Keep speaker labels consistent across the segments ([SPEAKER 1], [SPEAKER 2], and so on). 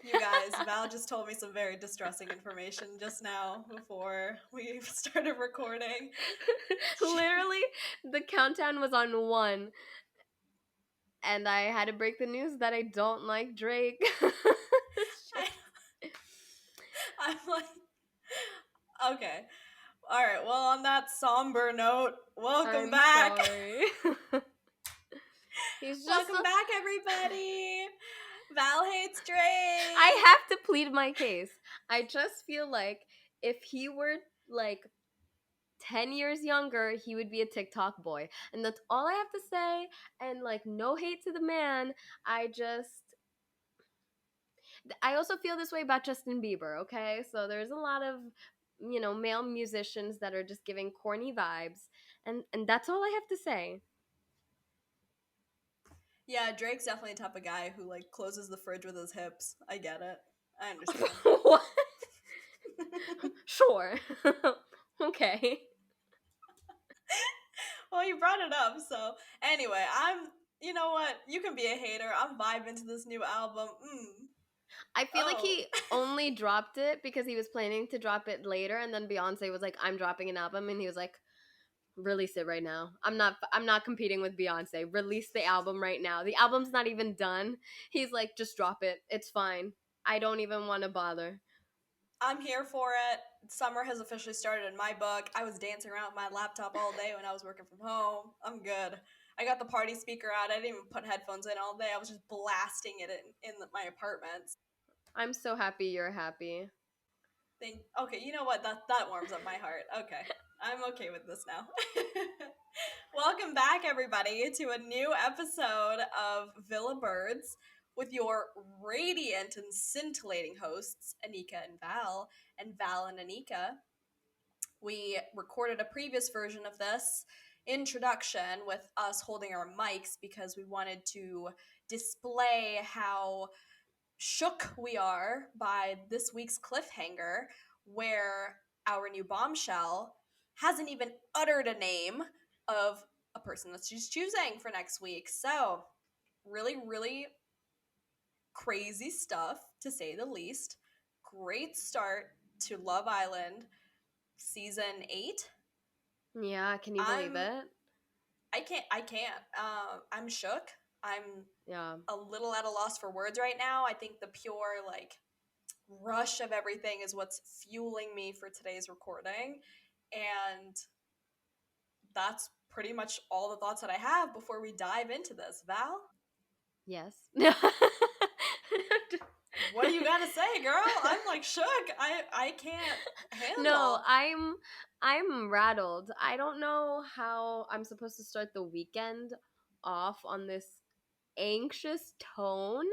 [SPEAKER 1] You guys, Val just told me some very distressing information just now before we started recording.
[SPEAKER 2] Literally, the countdown was on 1, and I had to break the news that I don't like Drake.
[SPEAKER 1] I'm like, okay. All right, well, on that somber note, welcome
[SPEAKER 2] I'm
[SPEAKER 1] back.
[SPEAKER 2] sorry. He's just
[SPEAKER 1] Welcome back, everybody. Val hates Drake.
[SPEAKER 2] I have to plead my case. I just feel like if he were like 10 years younger, he would be a TikTok boy. And that's all I have to say. And like, no hate to the man. I also feel this way about Justin Bieber, okay? So there's a lot of, male musicians that are just giving corny vibes. And that's all I have to say.
[SPEAKER 1] Yeah, Drake's definitely the type of guy who like closes the fridge with his hips. I get it. I understand.
[SPEAKER 2] What? Sure. Okay.
[SPEAKER 1] Well, you brought it up, so anyway, you know what? You can be a hater. I'm vibing to this new album.
[SPEAKER 2] I feel like
[SPEAKER 1] Oh.
[SPEAKER 2] he only dropped it because he was planning to drop it later, and then Beyonce was like, "I'm dropping an album," and he was like, "Release it right now. I'm not competing with Beyonce. Release the album right now. The album's not even done." He's like, "Just drop it. It's fine. I don't even want to bother."
[SPEAKER 1] I'm here for it. Summer has officially started in my book. I was dancing around with my laptop all day when I was working from home. I'm good. I got the party speaker out. I didn't even put headphones in all day. I was just blasting it in my apartment.
[SPEAKER 2] I'm so happy you're happy.
[SPEAKER 1] Okay, you know what? That warms up my heart. Okay. I'm okay with this now. Welcome back, everybody, to a new episode of Villa Birds with your radiant and scintillating hosts, Anika and Val, and Val and Anika. We recorded a previous version of this introduction with us holding our mics because we wanted to display how shook we are by this week's cliffhanger, where our new bombshell hasn't even uttered a name of a person that she's choosing for next week. So, really, really crazy stuff, to say the least. Great start to Love Island season 8.
[SPEAKER 2] Yeah, can you believe
[SPEAKER 1] I'm
[SPEAKER 2] it?
[SPEAKER 1] I can't. I'm shook. I'm
[SPEAKER 2] Yeah.
[SPEAKER 1] a little at a loss for words right now. I think the pure like rush of everything is what's fueling me for today's recording, and that's pretty much all the thoughts that I have before we dive into this. Val,
[SPEAKER 2] Yes.
[SPEAKER 1] what do you got to say, girl? I'm like shook. I can't
[SPEAKER 2] No,
[SPEAKER 1] handle.
[SPEAKER 2] I'm rattled. I don't know how I'm supposed to start the weekend off on this anxious tone.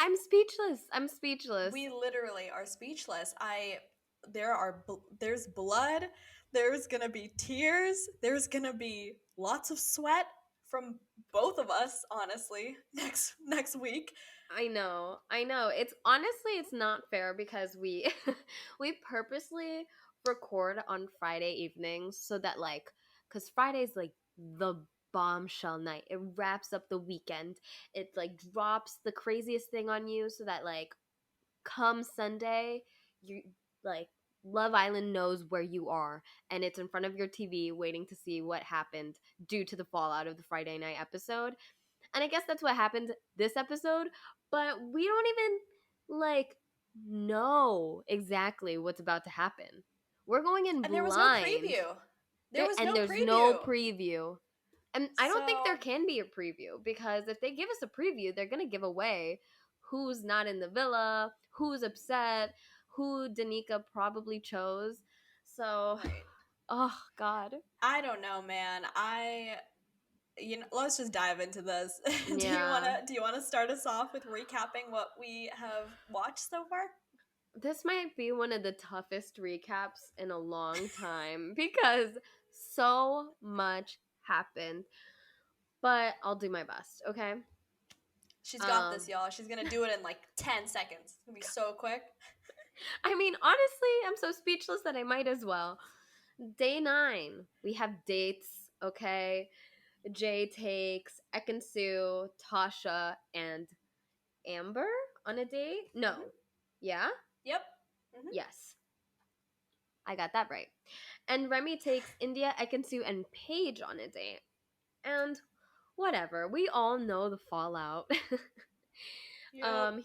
[SPEAKER 2] I'm speechless. I'm speechless.
[SPEAKER 1] We literally are speechless. There's blood, there's gonna be tears, there's gonna be lots of sweat from both of us, honestly, next week.
[SPEAKER 2] I know. I know. It's not fair because we we purposely record on Friday evenings so that like cuz Friday's like the bombshell night. It wraps up the weekend. It like drops the craziest thing on you so that like come Sunday, you like Love Island knows where you are and it's in front of your TV waiting to see what happened due to the fallout of the Friday night episode. And I guess that's what happened this episode, but we don't even like know exactly what's about to happen. We're going in
[SPEAKER 1] And there was no
[SPEAKER 2] blind.
[SPEAKER 1] preview. There was no
[SPEAKER 2] There's no
[SPEAKER 1] preview.
[SPEAKER 2] preview. And I don't think there
[SPEAKER 1] So,
[SPEAKER 2] can be a preview because if they give us a preview, they're going to give away who's not in the villa, who's upset, who Danica probably chose. So,
[SPEAKER 1] right.
[SPEAKER 2] oh God.
[SPEAKER 1] I don't know, man. Let's just dive into this.
[SPEAKER 2] Yeah.
[SPEAKER 1] Do you want to start us off with recapping what we have watched so far?
[SPEAKER 2] This might be one of the toughest recaps in a long time because so much happened. But I'll do my best, okay?
[SPEAKER 1] She's got
[SPEAKER 2] Um
[SPEAKER 1] this, y'all. She's gonna do it in like 10 seconds. It's gonna be so quick.
[SPEAKER 2] I mean, honestly, I'm so speechless that I might as well. Day 9. We have dates, okay? Jay takes Ekin-Su, Tasha, and Amber on a date. No.
[SPEAKER 1] Mm-hmm.
[SPEAKER 2] Yeah?
[SPEAKER 1] Yep. Mm-hmm.
[SPEAKER 2] Yes. I got that right. And Remy takes India, Ekin-Su, and Paige on a date. And whatever, we all know the fallout.
[SPEAKER 1] Yep.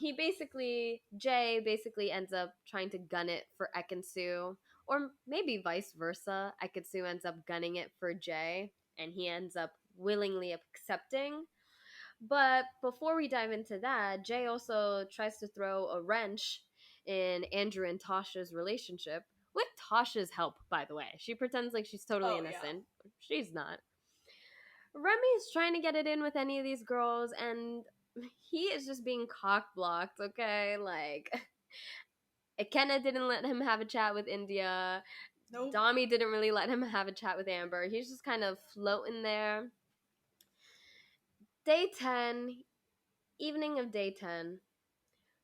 [SPEAKER 2] Jay basically ends up trying to gun it for Ekin-Su, or maybe vice versa. Ekin-Su ends up gunning it for Jay, and he ends up willingly accepting. But before we dive into that, Jay also tries to throw a wrench in Andrew and Tasha's relationship, with Tasha's help, by the way. She pretends like she's totally
[SPEAKER 1] Oh yeah.
[SPEAKER 2] innocent. She's not. Remy's trying to get it in with any of these girls, and he is just being cock blocked, okay? Like, Ikenna didn't let him have a chat with India.
[SPEAKER 1] Nope.
[SPEAKER 2] Dami didn't really let him have a chat with Amber. He's just kind of floating there. Day 10, evening of day 10,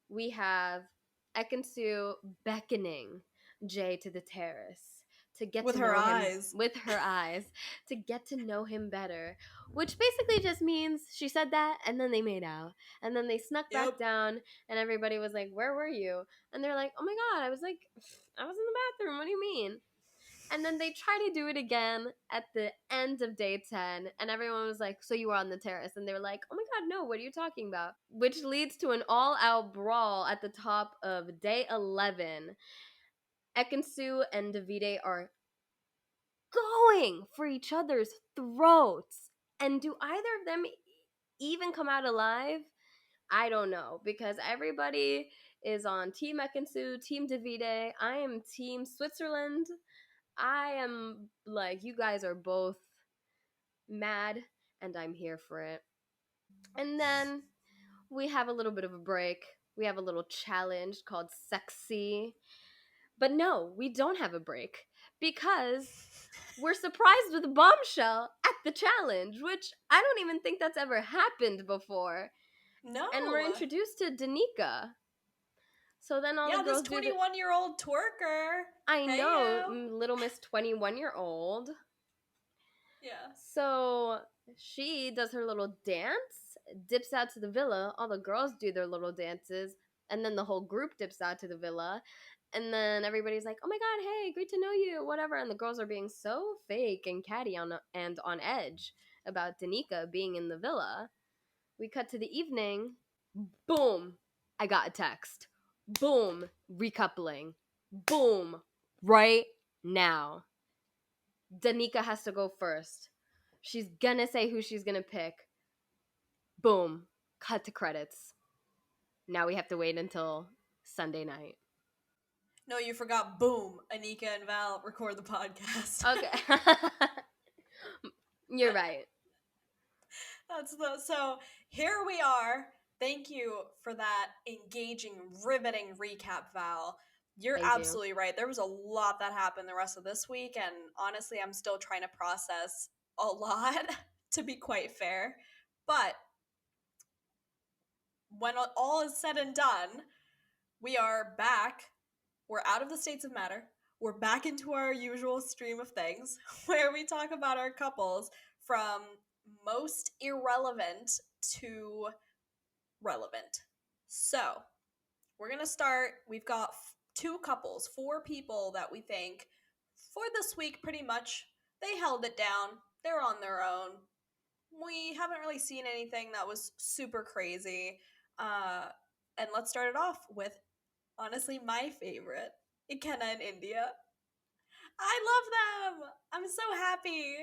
[SPEAKER 2] we have Ekin-Su beckoning Jay to the terrace to get
[SPEAKER 1] With
[SPEAKER 2] to
[SPEAKER 1] her
[SPEAKER 2] know him
[SPEAKER 1] eyes.
[SPEAKER 2] with her eyes, to get to know him better, which basically just means she said that and then they made out. And then they snuck
[SPEAKER 1] Yep.
[SPEAKER 2] back down and everybody was like, "Where were you?" And they're like, "Oh my god, I was in the bathroom. What do you mean?" And then they try to do it again at the end of day 10. And everyone was like, "So you were on the terrace?" And they were like, "Oh my God, no, what are you talking about?" Which leads to an all out brawl at the top of day 11. Ekin-Su and Davide are going for each other's throats. And do either of them even come out alive? I don't know, because everybody is on Team Ekin-Su, Team Davide. I am Team Switzerland. I am like, you guys are both mad, and I'm here for it. And then we have a little bit of a break. We have a little challenge called Sexy. But no, we don't have a break because we're surprised with a bombshell at the challenge, which I don't even think that's ever happened before. And we're
[SPEAKER 1] No.
[SPEAKER 2] introduced to Danica. So then all the
[SPEAKER 1] Yeah, this
[SPEAKER 2] girls do the.
[SPEAKER 1] 21-year-old twerker.
[SPEAKER 2] I
[SPEAKER 1] Hey
[SPEAKER 2] know,
[SPEAKER 1] you.
[SPEAKER 2] little Miss 21-year-old.
[SPEAKER 1] Yeah.
[SPEAKER 2] So she does her little dance, dips out to the villa. All the girls do their little dances, and then the whole group dips out to the villa. And then everybody's like, "Oh my god, hey, great to know you," whatever. And the girls are being so fake and catty and on edge about Danica being in the villa. We cut to the evening. Boom, I got a text. Boom, recoupling. Boom, right now. Danica has to go first. She's gonna say who she's gonna pick. Boom. Cut to credits. Now we have to wait until Sunday night.
[SPEAKER 1] No, you forgot. Boom. Anika and Val record the podcast.
[SPEAKER 2] Okay. You're right.
[SPEAKER 1] So here we are. Thank you for that engaging, riveting recap, Val. You're
[SPEAKER 2] Thank you.
[SPEAKER 1] absolutely right. There was a lot that happened the rest of this week, and honestly, I'm still trying to process a lot, to be quite fair. But when all is said and done, we are back. We're out of the states of matter. We're back into our usual stream of things where we talk about our couples from most irrelevant to relevant. So, we're going to start. We've got two couples, four people that we think for this week pretty much they held it down. They're on their own. We haven't really seen anything that was super crazy. Uh, and let's start it off with honestly my favorite, Ikenna and India. I love them. I'm so happy.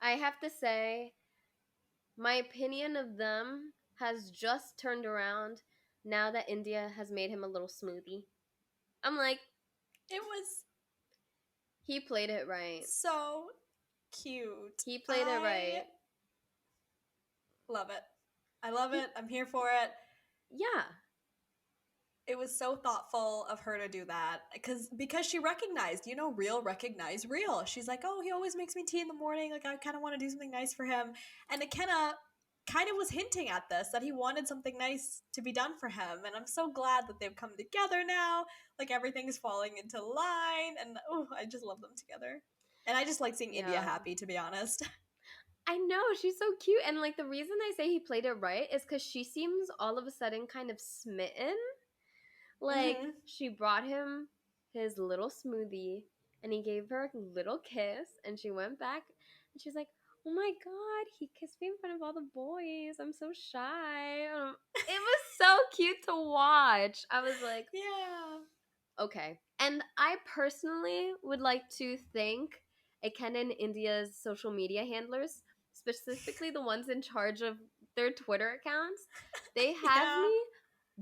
[SPEAKER 2] I have to say, my opinion of them has just turned around now that India has made him a little smoothie. I'm like,
[SPEAKER 1] It was
[SPEAKER 2] he played it right.
[SPEAKER 1] so cute.
[SPEAKER 2] He played it
[SPEAKER 1] I
[SPEAKER 2] right.
[SPEAKER 1] love it. I love
[SPEAKER 2] He,
[SPEAKER 1] it. I'm here for it.
[SPEAKER 2] yeah.
[SPEAKER 1] It was so thoughtful of her to do that because she recognized, real recognize real. She's like, oh, he always makes me tea in the morning. Like I kind of want to do something nice for him. And McKenna kind of was hinting at this that he wanted something nice to be done for him. And I'm so glad that they've come together now. Like everything's falling into line, and oh, I just love them together. And I just like seeing India
[SPEAKER 2] Yeah.
[SPEAKER 1] happy, to be honest.
[SPEAKER 2] I know, she's so cute. And like the reason I say he played it right is because she seems all of a sudden kind of smitten. Like
[SPEAKER 1] Mm-hmm.
[SPEAKER 2] she brought him his little smoothie and he gave her a little kiss and she went back and she's like, "Oh my god, he kissed me in front of all the boys. I'm so shy." It was so cute to watch. I was like,
[SPEAKER 1] Yeah.
[SPEAKER 2] okay. And I personally would like to thank Ken and India's social media handlers, specifically the ones in charge of their Twitter accounts. They have
[SPEAKER 1] Yeah.
[SPEAKER 2] me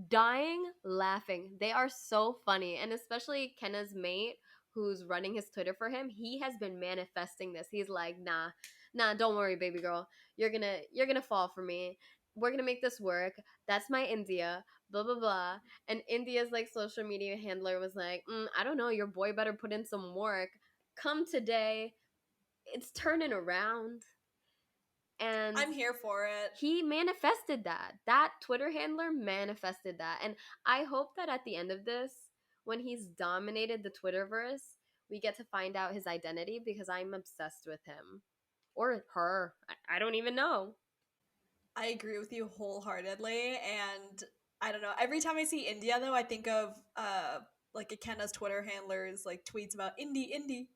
[SPEAKER 2] dying laughing. They are so funny. And especially Kenna's mate who's running his Twitter for him, he has been manifesting this. He's like, nah, don't worry, baby girl. You're gonna fall for me. We're gonna make this work. That's my India. Blah blah blah. And India's like social media handler was like, I don't know, your boy better put in some work. Come today. It's turning around. And
[SPEAKER 1] I'm here for it.
[SPEAKER 2] he manifested that. That Twitter handler manifested that. And I hope that at the end of this, when he's dominated the Twitterverse, we get to find out his identity because I'm obsessed with him. Or her. I don't even know.
[SPEAKER 1] I agree with you wholeheartedly, and I don't know. Every time I see India, though, I think of like Akenna's Twitter handlers like tweets about Indie.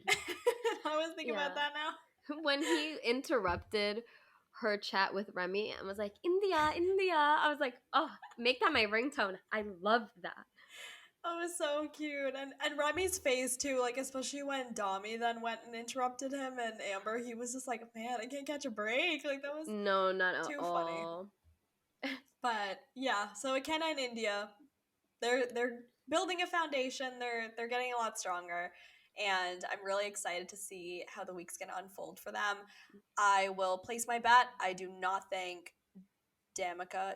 [SPEAKER 1] I was thinking about
[SPEAKER 2] Yeah.
[SPEAKER 1] that now.
[SPEAKER 2] When he interrupted her chat with Remy and was like, India, India, I was like, oh, make that my ringtone. I love that.
[SPEAKER 1] That was so cute, and Remy's face too, like especially when Dami then went and interrupted him, and Amber, he was just like, man, I can't catch a break. Like that was
[SPEAKER 2] No, not at
[SPEAKER 1] too funny.
[SPEAKER 2] all.
[SPEAKER 1] But yeah, so Akenna and India, they're building a foundation. They're getting a lot stronger, and I'm really excited to see how the week's gonna unfold for them. I will place my bet. I do not think Danica. I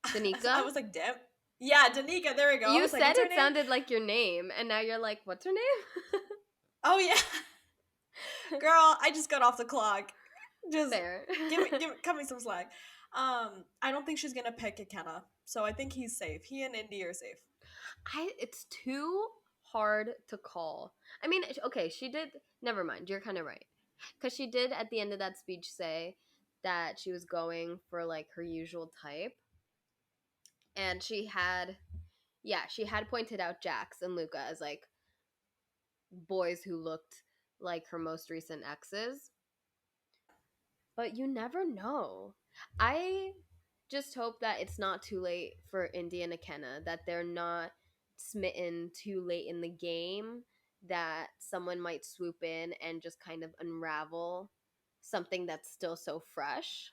[SPEAKER 2] Danica?
[SPEAKER 1] was like, damn. Yeah, Danica. There we go. I
[SPEAKER 2] You
[SPEAKER 1] was like,
[SPEAKER 2] said
[SPEAKER 1] what's her
[SPEAKER 2] it
[SPEAKER 1] name?
[SPEAKER 2] sounded like your name, and now you're like, what's her name?
[SPEAKER 1] Oh yeah, girl. I just got off the clock. Just
[SPEAKER 2] Fair.
[SPEAKER 1] cut me some slack. I don't think she's gonna pick Akenna, so I think he's safe. He and Indy are safe.
[SPEAKER 2] It's too hard to call. I mean, okay, she did. Never mind. You're kind of right. Because she did at the end of that speech say that she was going for like her usual type. And she had pointed out Jax and Luca as like boys who looked like her most recent exes. But you never know. I just hope that it's not too late for Indy and Akenna, that they're not smitten too late in the game, that someone might swoop in and just kind of unravel something that's still so fresh.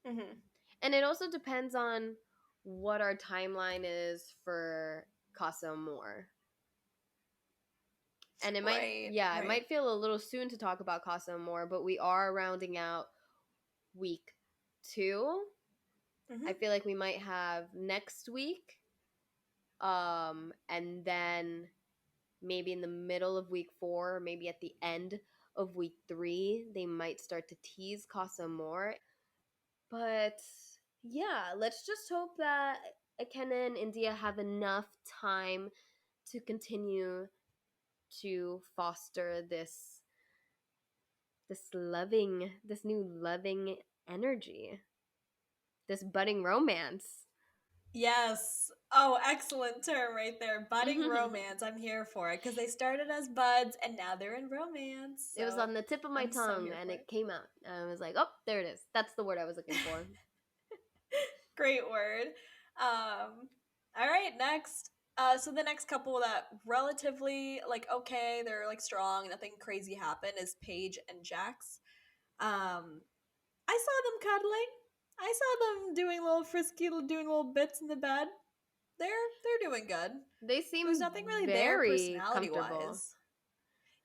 [SPEAKER 1] Mm-hmm.
[SPEAKER 2] And it also depends on what our timeline is for Casa Amor. And it might,
[SPEAKER 1] Right,
[SPEAKER 2] yeah, it
[SPEAKER 1] right.
[SPEAKER 2] might feel a little soon to talk about Casa Amor, but we are rounding out week 2. I
[SPEAKER 1] Mm-hmm.
[SPEAKER 2] feel like we might have next week, and then maybe in the middle of week 4, maybe at the end of week 3, they might start to tease Casa more. But yeah, let's just hope that Akenna and India have enough time to continue to foster this new loving energy, this budding romance.
[SPEAKER 1] Yes. Oh, excellent term right there. Budding romance. I'm here for it because they started as buds and now they're in romance.
[SPEAKER 2] It was
[SPEAKER 1] So
[SPEAKER 2] on the tip of my
[SPEAKER 1] I'm so
[SPEAKER 2] tongue
[SPEAKER 1] here
[SPEAKER 2] and
[SPEAKER 1] for it.
[SPEAKER 2] it came out. I was like, oh, there it is. That's the word I was looking for.
[SPEAKER 1] Great word. All right, next. So the next couple that relatively like okay, they're like strong, nothing crazy happened is Paige and Jax. Um, I saw them cuddling. I saw them doing little frisky, doing little bits in the bed. They're doing good.
[SPEAKER 2] They
[SPEAKER 1] There's
[SPEAKER 2] seem
[SPEAKER 1] nothing really there
[SPEAKER 2] very
[SPEAKER 1] personality
[SPEAKER 2] comfortable.
[SPEAKER 1] wise.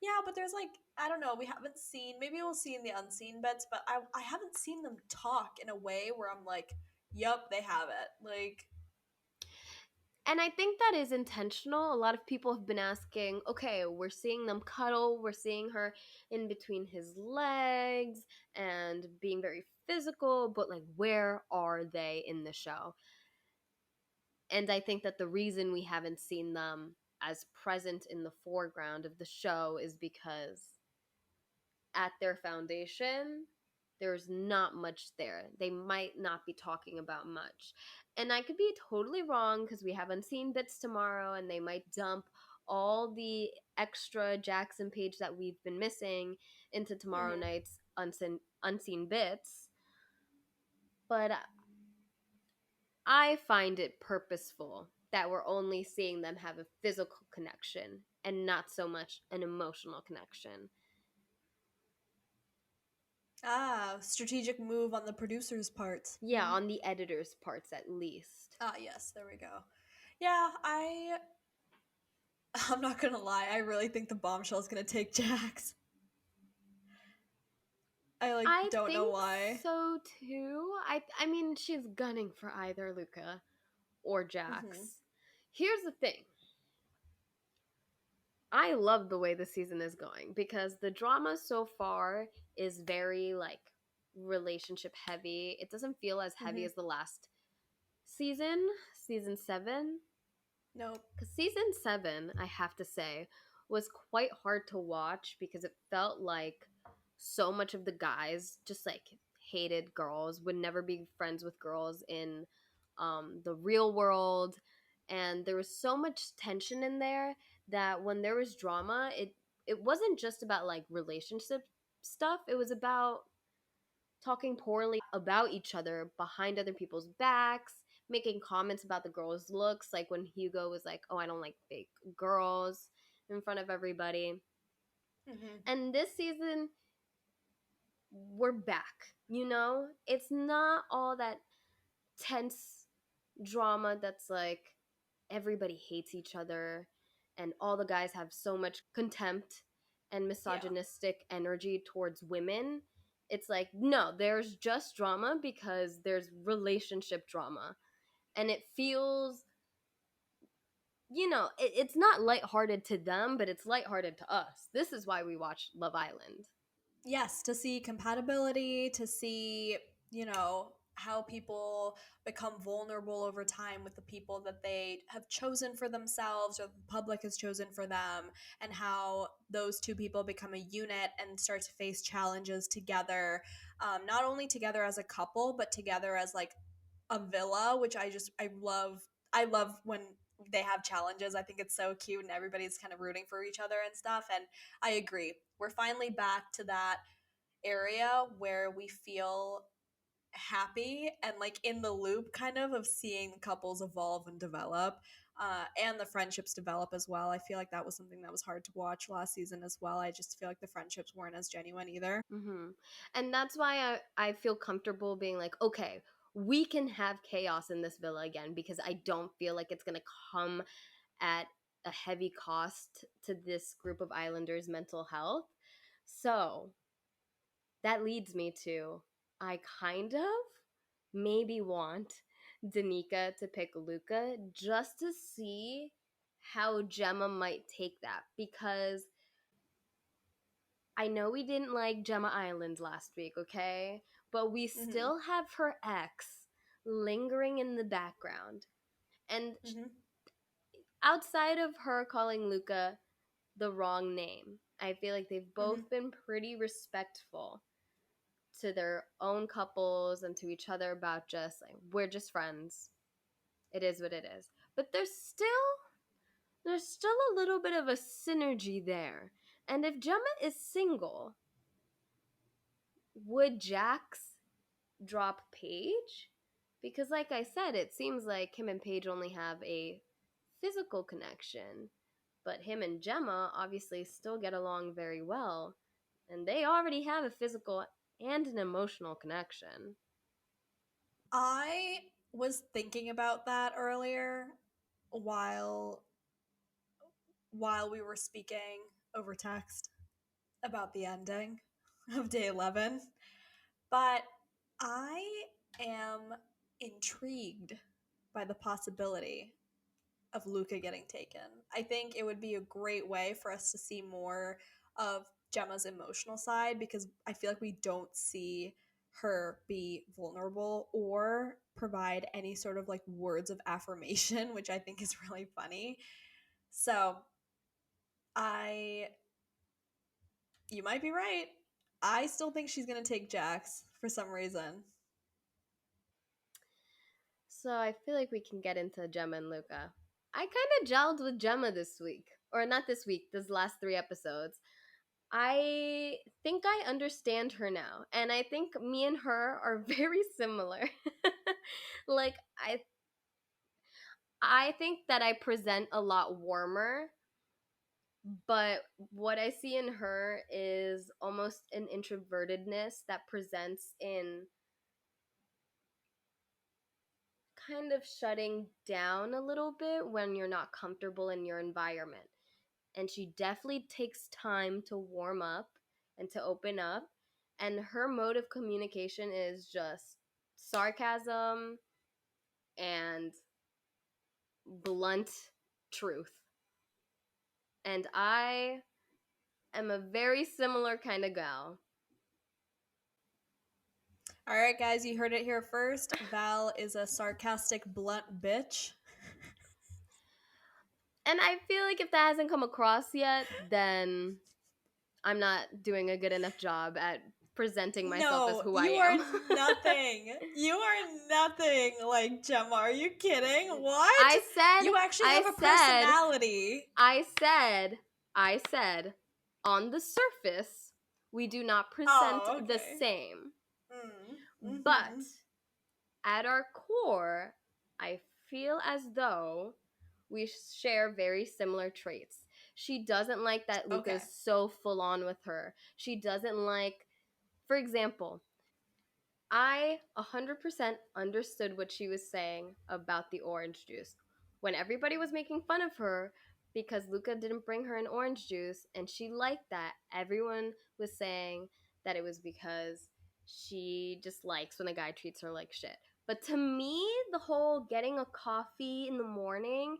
[SPEAKER 1] Yeah, but there's like I don't know. We haven't seen. Maybe we'll see in the unseen bits, but I haven't seen them talk in a way where I'm like, yup, they have it. Like,
[SPEAKER 2] And I think that is intentional. A lot of people have been asking, okay, we're seeing them cuddle, we're seeing her in between his legs and being very physical, but like, where are they in the show? And I think that the reason we haven't seen them as present in the foreground of the show is because at their foundation, there's not much there. They might not be talking about much. And I could be totally wrong because we haven't seen bits tomorrow and they might dump all the extra Jackson page that we've been missing into tomorrow
[SPEAKER 1] Mm-hmm.
[SPEAKER 2] night's unseen bits. But I find it purposeful that we're only seeing them have a physical connection and not so much an emotional connection.
[SPEAKER 1] Ah, strategic move on the producer's part.
[SPEAKER 2] Yeah, on the editor's parts at least.
[SPEAKER 1] Ah, yes, there we go. Yeah, I'm not gonna lie, I really think the bombshell's gonna take Jax. I like
[SPEAKER 2] I
[SPEAKER 1] don't know
[SPEAKER 2] think
[SPEAKER 1] why.
[SPEAKER 2] so too. I mean she's gunning for either Luca or
[SPEAKER 1] Mm-hmm.
[SPEAKER 2] Jax. Here's the thing. I love the way the season is going because the drama so far is very like relationship heavy. It doesn't feel as heavy
[SPEAKER 1] Mm-hmm.
[SPEAKER 2] as the last season, season 7.
[SPEAKER 1] Nope.
[SPEAKER 2] Because season 7, I have to say, was quite hard to watch because it felt like so much of the guys just like hated girls, would never be friends with girls in the real world. And there was so much tension in there that when there was drama, it wasn't just about like relationship stuff, it was about talking poorly about each other behind other people's backs, making comments about the girls' looks, like when Hugo was like, "Oh, I don't like fake girls," in front of everybody.
[SPEAKER 1] Mm-hmm.
[SPEAKER 2] And this season, we're back. You know, it's not all that tense drama that's like everybody hates each other and all the guys have so much contempt and
[SPEAKER 1] Yeah.
[SPEAKER 2] misogynistic energy towards women. It's like, no, there's just drama because there's relationship drama. And it feels, it's not lighthearted to them, but it's lighthearted to us. This is why we watch Love Island.
[SPEAKER 1] Yes, to see compatibility, to see, how people become vulnerable over time with the people that they have chosen for themselves or the public has chosen for them, and how those two people become a unit and start to face challenges together, not only together as a couple, but together as like a villa, which I love. I love when they have challenges. I think it's so cute and everybody's kind of rooting for each other and stuff. And I agree. We're finally back to that area where we feel happy and like in the loop kind of seeing couples evolve and develop, and the friendships develop as well. I feel like that was something that was hard to watch last season as well. I just feel like the friendships weren't as genuine either.
[SPEAKER 2] Hmm. And that's why I feel comfortable being like, okay, we can have chaos in this villa again because I don't feel like it's going to come at a heavy cost to this group of islanders' mental health. So that leads me to I kind of maybe want Danica to pick Luca just to see how Gemma might take that because I know we didn't like Gemma Island last week, okay? But we
[SPEAKER 1] Mm-hmm.
[SPEAKER 2] still have her ex lingering in the background. And
[SPEAKER 1] Mm-hmm.
[SPEAKER 2] outside of her calling Luca the wrong name, I feel like they've
[SPEAKER 1] Mm-hmm.
[SPEAKER 2] both been pretty respectful to their own couples and to each other about just like, we're just friends. It is what it is. But there's still a little bit of a synergy there. And if Gemma is single, would Jax drop Paige? Because, like I said, it seems like him and Paige only have a physical connection, but him and Gemma obviously still get along very well, and they already have a physical and an emotional connection.
[SPEAKER 1] I was thinking about that earlier while we were speaking over text about the ending of day 11, but I am intrigued by the possibility of Luca getting taken. I think it would be a great way for us to see more of Gemma's emotional side because I feel like we don't see her be vulnerable or provide any sort of like words of affirmation, which I think is really funny. So, I you might be right. I still think she's gonna take Jax for some reason.
[SPEAKER 2] So I feel like we can get into Gemma and Luca. I kind of gelled with Gemma this week. Or not this week, this last 3 episodes. I think I understand her now. And I think me and her are very similar. Like I think that I present a lot warmer, but what I see in her is almost an introvertedness that presents in kind of shutting down a little bit when you're not comfortable in your environment. And she definitely takes time to warm up and to open up. And her mode of communication is just sarcasm and blunt truth. And I am a very similar kind of gal.
[SPEAKER 1] All right, guys, you heard it here first. Val is a sarcastic, blunt bitch.
[SPEAKER 2] And I feel like if that hasn't come across yet, then I'm not doing a good enough job at presenting myself as
[SPEAKER 1] No,
[SPEAKER 2] who I
[SPEAKER 1] you are
[SPEAKER 2] am.
[SPEAKER 1] nothing. You are nothing like Gemma. Are you kidding? What?
[SPEAKER 2] I said,
[SPEAKER 1] You actually
[SPEAKER 2] I
[SPEAKER 1] have a
[SPEAKER 2] said,
[SPEAKER 1] personality.
[SPEAKER 2] I said, on the surface, we do not present
[SPEAKER 1] Oh,
[SPEAKER 2] the
[SPEAKER 1] okay.
[SPEAKER 2] same. But
[SPEAKER 1] Mm-hmm.
[SPEAKER 2] at our core, I feel as though we share very similar traits. She doesn't like that
[SPEAKER 1] Okay.
[SPEAKER 2] Luca's so full on with her. She doesn't like, for example, I 100% understood what she was saying about the orange juice. When everybody was making fun of her because Luca didn't bring her an orange juice and she liked that, everyone was saying that it was because she just likes when a guy treats her like shit. But to me, the whole getting a coffee in the morning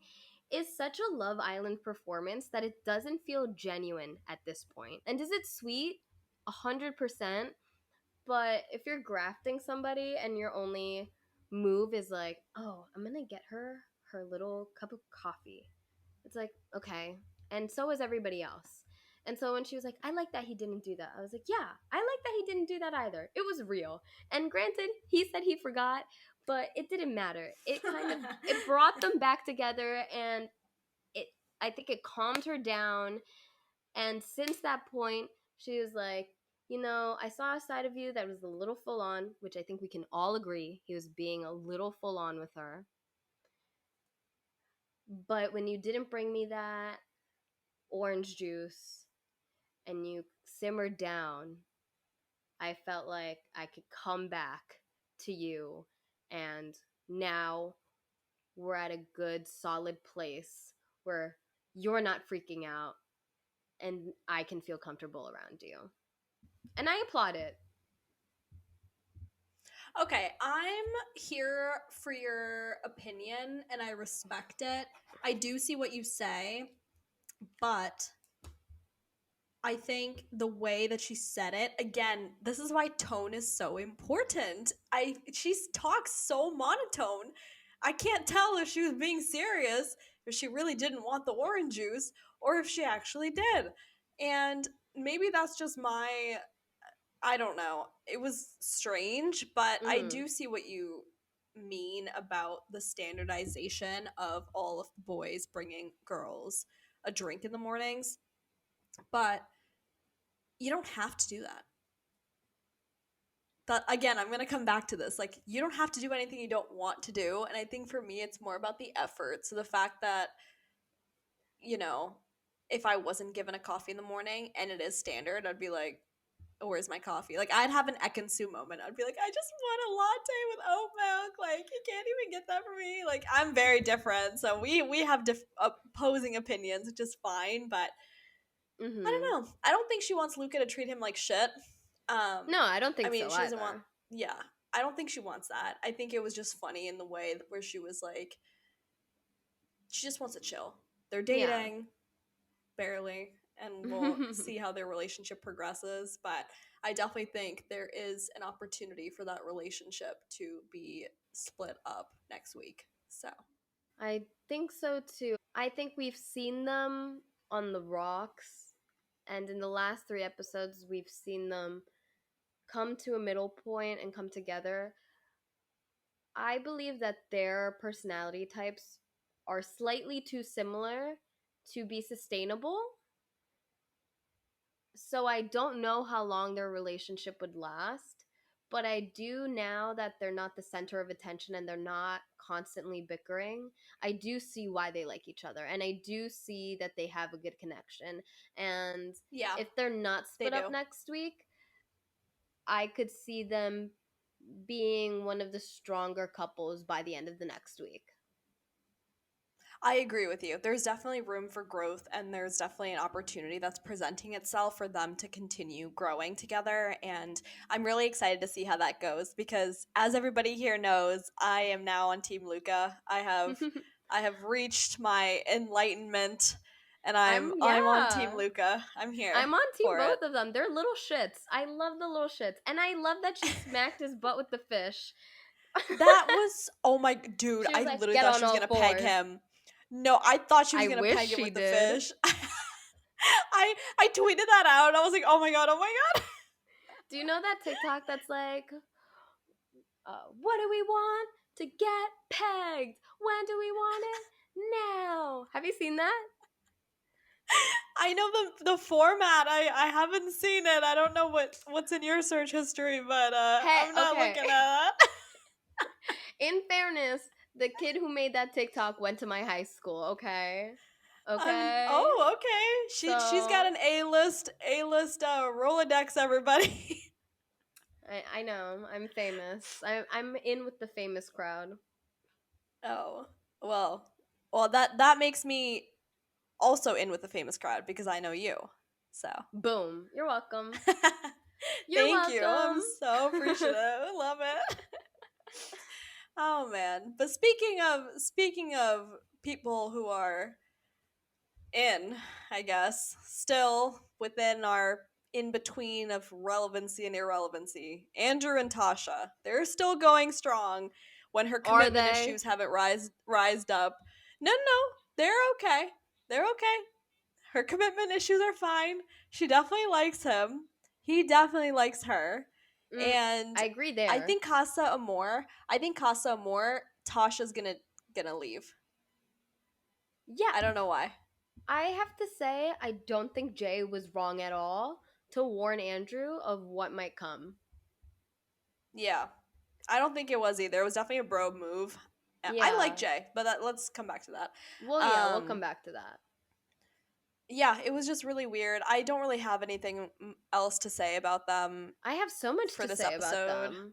[SPEAKER 2] is such a Love Island performance that it doesn't feel genuine at this point. And is it sweet? 100%. But if you're grafting somebody and your only move is like, oh, I'm gonna get her little cup of coffee, it's like, okay. And so is everybody else. And so when she was like, I like that he didn't do that, I was like, yeah, I like that he didn't do that either. It was real. And granted, he said he forgot, but it didn't matter. It kind of it brought them back together, and it I think it calmed her down. And since that point, she was like, I saw a side of you that was a little full on, which I think we can all agree he was being a little full on with her. But when you didn't bring me that orange juice and you simmered down, I felt like I could come back to you. And now we're at a good, solid place where you're not freaking out and I can feel comfortable around you. And I applaud it.
[SPEAKER 1] Okay, I'm here for your opinion and I respect it. I do see what you say, but I think the way that she said it, again, this is why tone is so important. She talks so monotone. I can't tell if she was being serious, if she really didn't want the orange juice, or if she actually did. And maybe that's just my, I don't know. It was strange, but I
[SPEAKER 2] Mm-hmm.
[SPEAKER 1] do see what you mean about the standardization of all of the boys bringing girls a drink in the mornings. But you don't have to do that. That again, I'm gonna come back to this. Like, you don't have to do anything you don't want to do. And I think for me, it's more about the effort. So the fact that, you know, if I wasn't given a coffee in the morning and it is standard, I'd be like, where's my coffee? Like, I'd have an Ekin-Su moment. I'd be like, I just want a latte with oat milk. Like, you can't even get that for me. Like, I'm very different. So we have opposing opinions, which is fine. But I
[SPEAKER 2] Mm-hmm.
[SPEAKER 1] don't know. I don't think she wants Luca to treat him like shit.
[SPEAKER 2] No, I don't
[SPEAKER 1] I
[SPEAKER 2] think
[SPEAKER 1] mean,
[SPEAKER 2] so
[SPEAKER 1] she doesn't want.
[SPEAKER 2] either.
[SPEAKER 1] Yeah, I don't think she wants that. I think it was just funny in the way where she was like, she just wants to chill. They're
[SPEAKER 2] Yeah.
[SPEAKER 1] dating, barely, and we'll see how their relationship progresses. But I definitely think there is an opportunity for that relationship to be split up next week. So,
[SPEAKER 2] I think so too. I think we've seen them on the rocks, and in the last 3 episodes, we've seen them come to a middle point and come together, I believe that their personality types are slightly too similar to be sustainable. So I don't know how long their relationship would last, but I do, now that they're not the center of attention and they're not constantly bickering, I do see why they like each other, and I do see that they have a good connection. And
[SPEAKER 1] Yeah,
[SPEAKER 2] if they're not
[SPEAKER 1] they
[SPEAKER 2] split up
[SPEAKER 1] do.
[SPEAKER 2] next week, I could see them being one of the stronger couples by the end of the next week.
[SPEAKER 1] I agree with you. There's definitely room for growth, and there's definitely an opportunity that's presenting itself for them to continue growing together. And I'm really excited to see how that goes because, as everybody here knows, I am now on Team Luca. I have reached my enlightenment, and I'm on Team
[SPEAKER 2] Yeah.
[SPEAKER 1] Luca. I'm here
[SPEAKER 2] I'm on team
[SPEAKER 1] for it.
[SPEAKER 2] both of them. They're little shits. I love the little shits. And I love that she smacked his butt with the fish.
[SPEAKER 1] That was, oh my dude!
[SPEAKER 2] She was
[SPEAKER 1] I
[SPEAKER 2] like,
[SPEAKER 1] literally
[SPEAKER 2] get
[SPEAKER 1] thought
[SPEAKER 2] on
[SPEAKER 1] she was
[SPEAKER 2] all
[SPEAKER 1] gonna peg
[SPEAKER 2] fours.
[SPEAKER 1] him. No, I thought she was
[SPEAKER 2] I
[SPEAKER 1] gonna
[SPEAKER 2] wish
[SPEAKER 1] peg him
[SPEAKER 2] she
[SPEAKER 1] with the
[SPEAKER 2] did.
[SPEAKER 1] fish. I tweeted that out and I was like, oh my god, oh my god.
[SPEAKER 2] Do you know that TikTok that's like, what do we want to get pegged? When do we want it? Now. Have you seen that?
[SPEAKER 1] I know the format. I haven't seen it. I don't know what's in your search history, but
[SPEAKER 2] Hey,
[SPEAKER 1] I'm not
[SPEAKER 2] okay.
[SPEAKER 1] looking at that.
[SPEAKER 2] In fairness, the kid who made that TikTok went to my high school, okay? Okay?
[SPEAKER 1] Okay. She's got
[SPEAKER 2] So,
[SPEAKER 1] an A-list Rolodex, everybody.
[SPEAKER 2] I know, I'm famous. I'm in with the famous crowd.
[SPEAKER 1] Oh. Well. Well, that makes me also in with the famous crowd because I know you. So
[SPEAKER 2] Boom. You're welcome. You're
[SPEAKER 1] thank you.
[SPEAKER 2] welcome.
[SPEAKER 1] I'm so appreciative. I love it. Oh man. But speaking of people who are in, I guess, still within our in between of relevancy and irrelevancy, Andrew and Tasha, they're still going strong when her
[SPEAKER 2] Are
[SPEAKER 1] commitment
[SPEAKER 2] they?
[SPEAKER 1] issues haven't rised up. No, they're okay. They're okay. Her commitment issues are fine. She definitely likes him. He definitely likes her.
[SPEAKER 2] Mm,
[SPEAKER 1] And
[SPEAKER 2] I agree
[SPEAKER 1] I
[SPEAKER 2] there.
[SPEAKER 1] think Casa Amor, Tasha's gonna leave.
[SPEAKER 2] Yeah,
[SPEAKER 1] I don't know why.
[SPEAKER 2] I have to say, I don't think Jay was wrong at all to warn Andrew of what might come.
[SPEAKER 1] Yeah. I don't think it was either. It was definitely a bro move. I like
[SPEAKER 2] Yeah.
[SPEAKER 1] Jay, but let's come back to that.
[SPEAKER 2] Well, yeah, we'll come
[SPEAKER 1] Um
[SPEAKER 2] back to that.
[SPEAKER 1] yeah, it was just really weird. I don't really have anything else to say about them
[SPEAKER 2] I have so much
[SPEAKER 1] for
[SPEAKER 2] to
[SPEAKER 1] this
[SPEAKER 2] say about
[SPEAKER 1] episode.
[SPEAKER 2] them.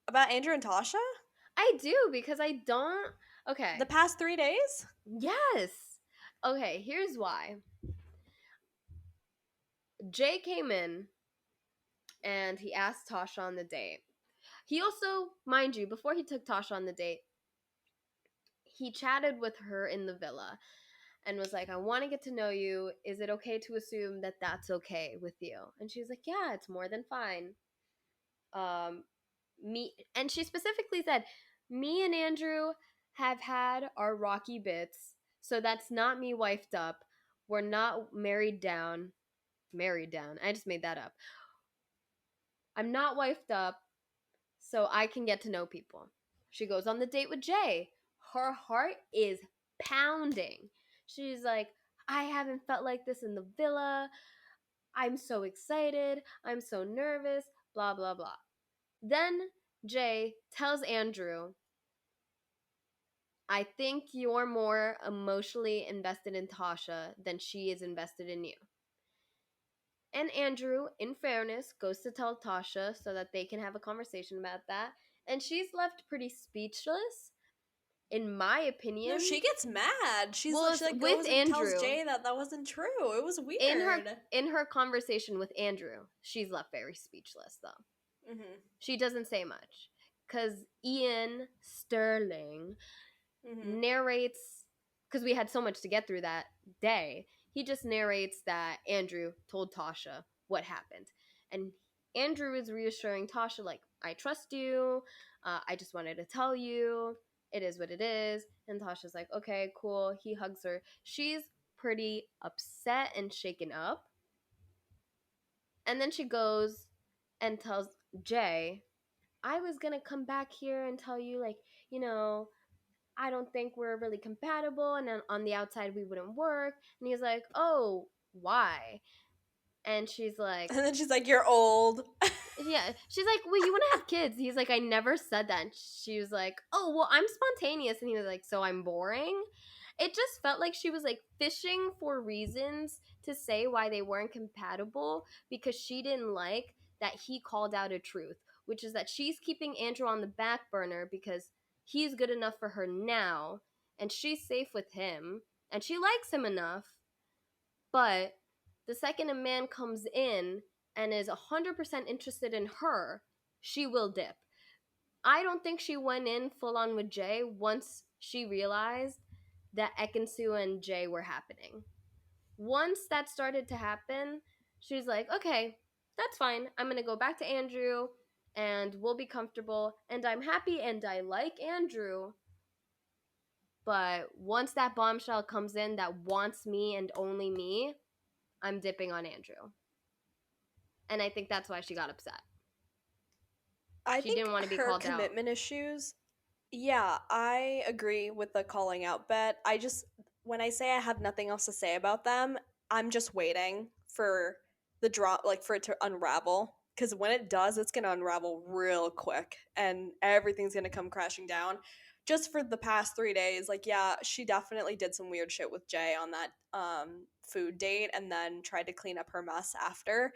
[SPEAKER 1] About Andrew and Tasha?
[SPEAKER 2] I do because I don't.
[SPEAKER 1] The
[SPEAKER 2] Okay.
[SPEAKER 1] past 3 days?
[SPEAKER 2] Yes. Okay, here's why. Jay came in and he asked Tasha on the date. He also, mind you, before he took Tasha on the date, he chatted with her in the villa and was like, I want to get to know you. Is it okay to assume that that's okay with you? And she was like, yeah, it's more than fine. Um, and she specifically said, me and Andrew have had our rocky bits, so that's not me wifed up. We're not married down. Married down. I just made that up. I'm not wifed up, so I can get to know people. She goes on the date with Jay. Her heart is pounding. She's like, I haven't felt like this in the villa. I'm so excited. I'm so nervous. Blah, blah, blah. Then Jay tells Andrew, I think you're more emotionally invested in Tasha than she is invested in you. And Andrew, in fairness, goes to tell Tasha so that they can have a conversation about that. And she's left pretty speechless, in my
[SPEAKER 1] No,
[SPEAKER 2] opinion.
[SPEAKER 1] she gets mad.
[SPEAKER 2] Well,
[SPEAKER 1] She like
[SPEAKER 2] with
[SPEAKER 1] goes and tells
[SPEAKER 2] Andrew,
[SPEAKER 1] Jay that wasn't true. It was
[SPEAKER 2] in her
[SPEAKER 1] weird.
[SPEAKER 2] in her conversation with Andrew, she's left very speechless though.
[SPEAKER 1] Mhm.
[SPEAKER 2] She doesn't say much because Ian Sterling
[SPEAKER 1] Mhm.
[SPEAKER 2] narrates, because we had so much to get through that day. He just narrates that Andrew told Tasha what happened, and Andrew is reassuring Tasha like, I trust you. I just wanted to tell you. It is what it is. And Tasha's like, okay, cool. He hugs her. She's pretty upset and shaken up. And then she goes and tells Jay, I was gonna come back here and tell you, like, you know, I don't think we're really compatible, and then on the outside we wouldn't work. And he's like, oh, why? And she's like,
[SPEAKER 1] And then she's like, "You're old."
[SPEAKER 2] yeah, she's like, well, you want to have kids? He's like, I never said that. And she was like, oh, well, I'm spontaneous. And he was like, so I'm boring. It just felt like she was like fishing for reasons to say why they weren't compatible, because she didn't like that he called out a truth, which is that she's keeping Andrew on the back burner because he's good enough for her now and she's safe with him and she likes him enough. But the second a man comes in and is 100% interested in her, she will dip. I don't think she went in full on with Jay once she realized that Ekin-Su and Jay were happening. Once that started to happen, she's like, okay, that's fine. I'm going to go back to Andrew and we'll be comfortable. And I'm happy and I like Andrew. But once that bombshell comes in that wants me and only me, I'm dipping on Andrew. And I think that's why she got upset.
[SPEAKER 1] I
[SPEAKER 2] She
[SPEAKER 1] think
[SPEAKER 2] didn't want to be
[SPEAKER 1] her
[SPEAKER 2] called out.
[SPEAKER 1] commitment issues. Yeah, I agree with the calling out bet. I just, when I say I have nothing else to say about them, I'm just waiting for the drop, like for it to unravel. Because when it does, it's going to unravel real quick and everything's going to come crashing down. Just for the past 3 days, like, yeah, she definitely did some weird shit with Jay on that food date and then tried to clean up her mess after.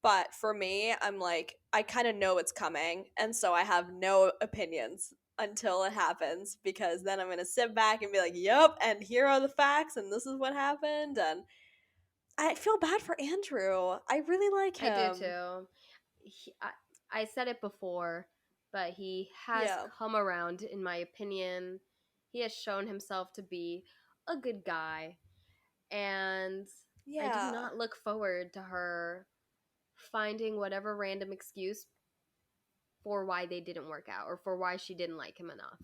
[SPEAKER 1] But for me, I'm like, I kind of know it's coming. And so I have no opinions until it happens because then I'm going to sit back and be like, yep, and here are the facts, and this is what happened. And I feel bad for Andrew. I really like
[SPEAKER 2] I do
[SPEAKER 1] him.
[SPEAKER 2] too. I said it before, but he has
[SPEAKER 1] Yeah.
[SPEAKER 2] come around, in my opinion. He has shown himself to be a good guy. And I do
[SPEAKER 1] Yeah.
[SPEAKER 2] not look forward to her finding whatever random excuse for why they didn't work out or for why she didn't like him enough.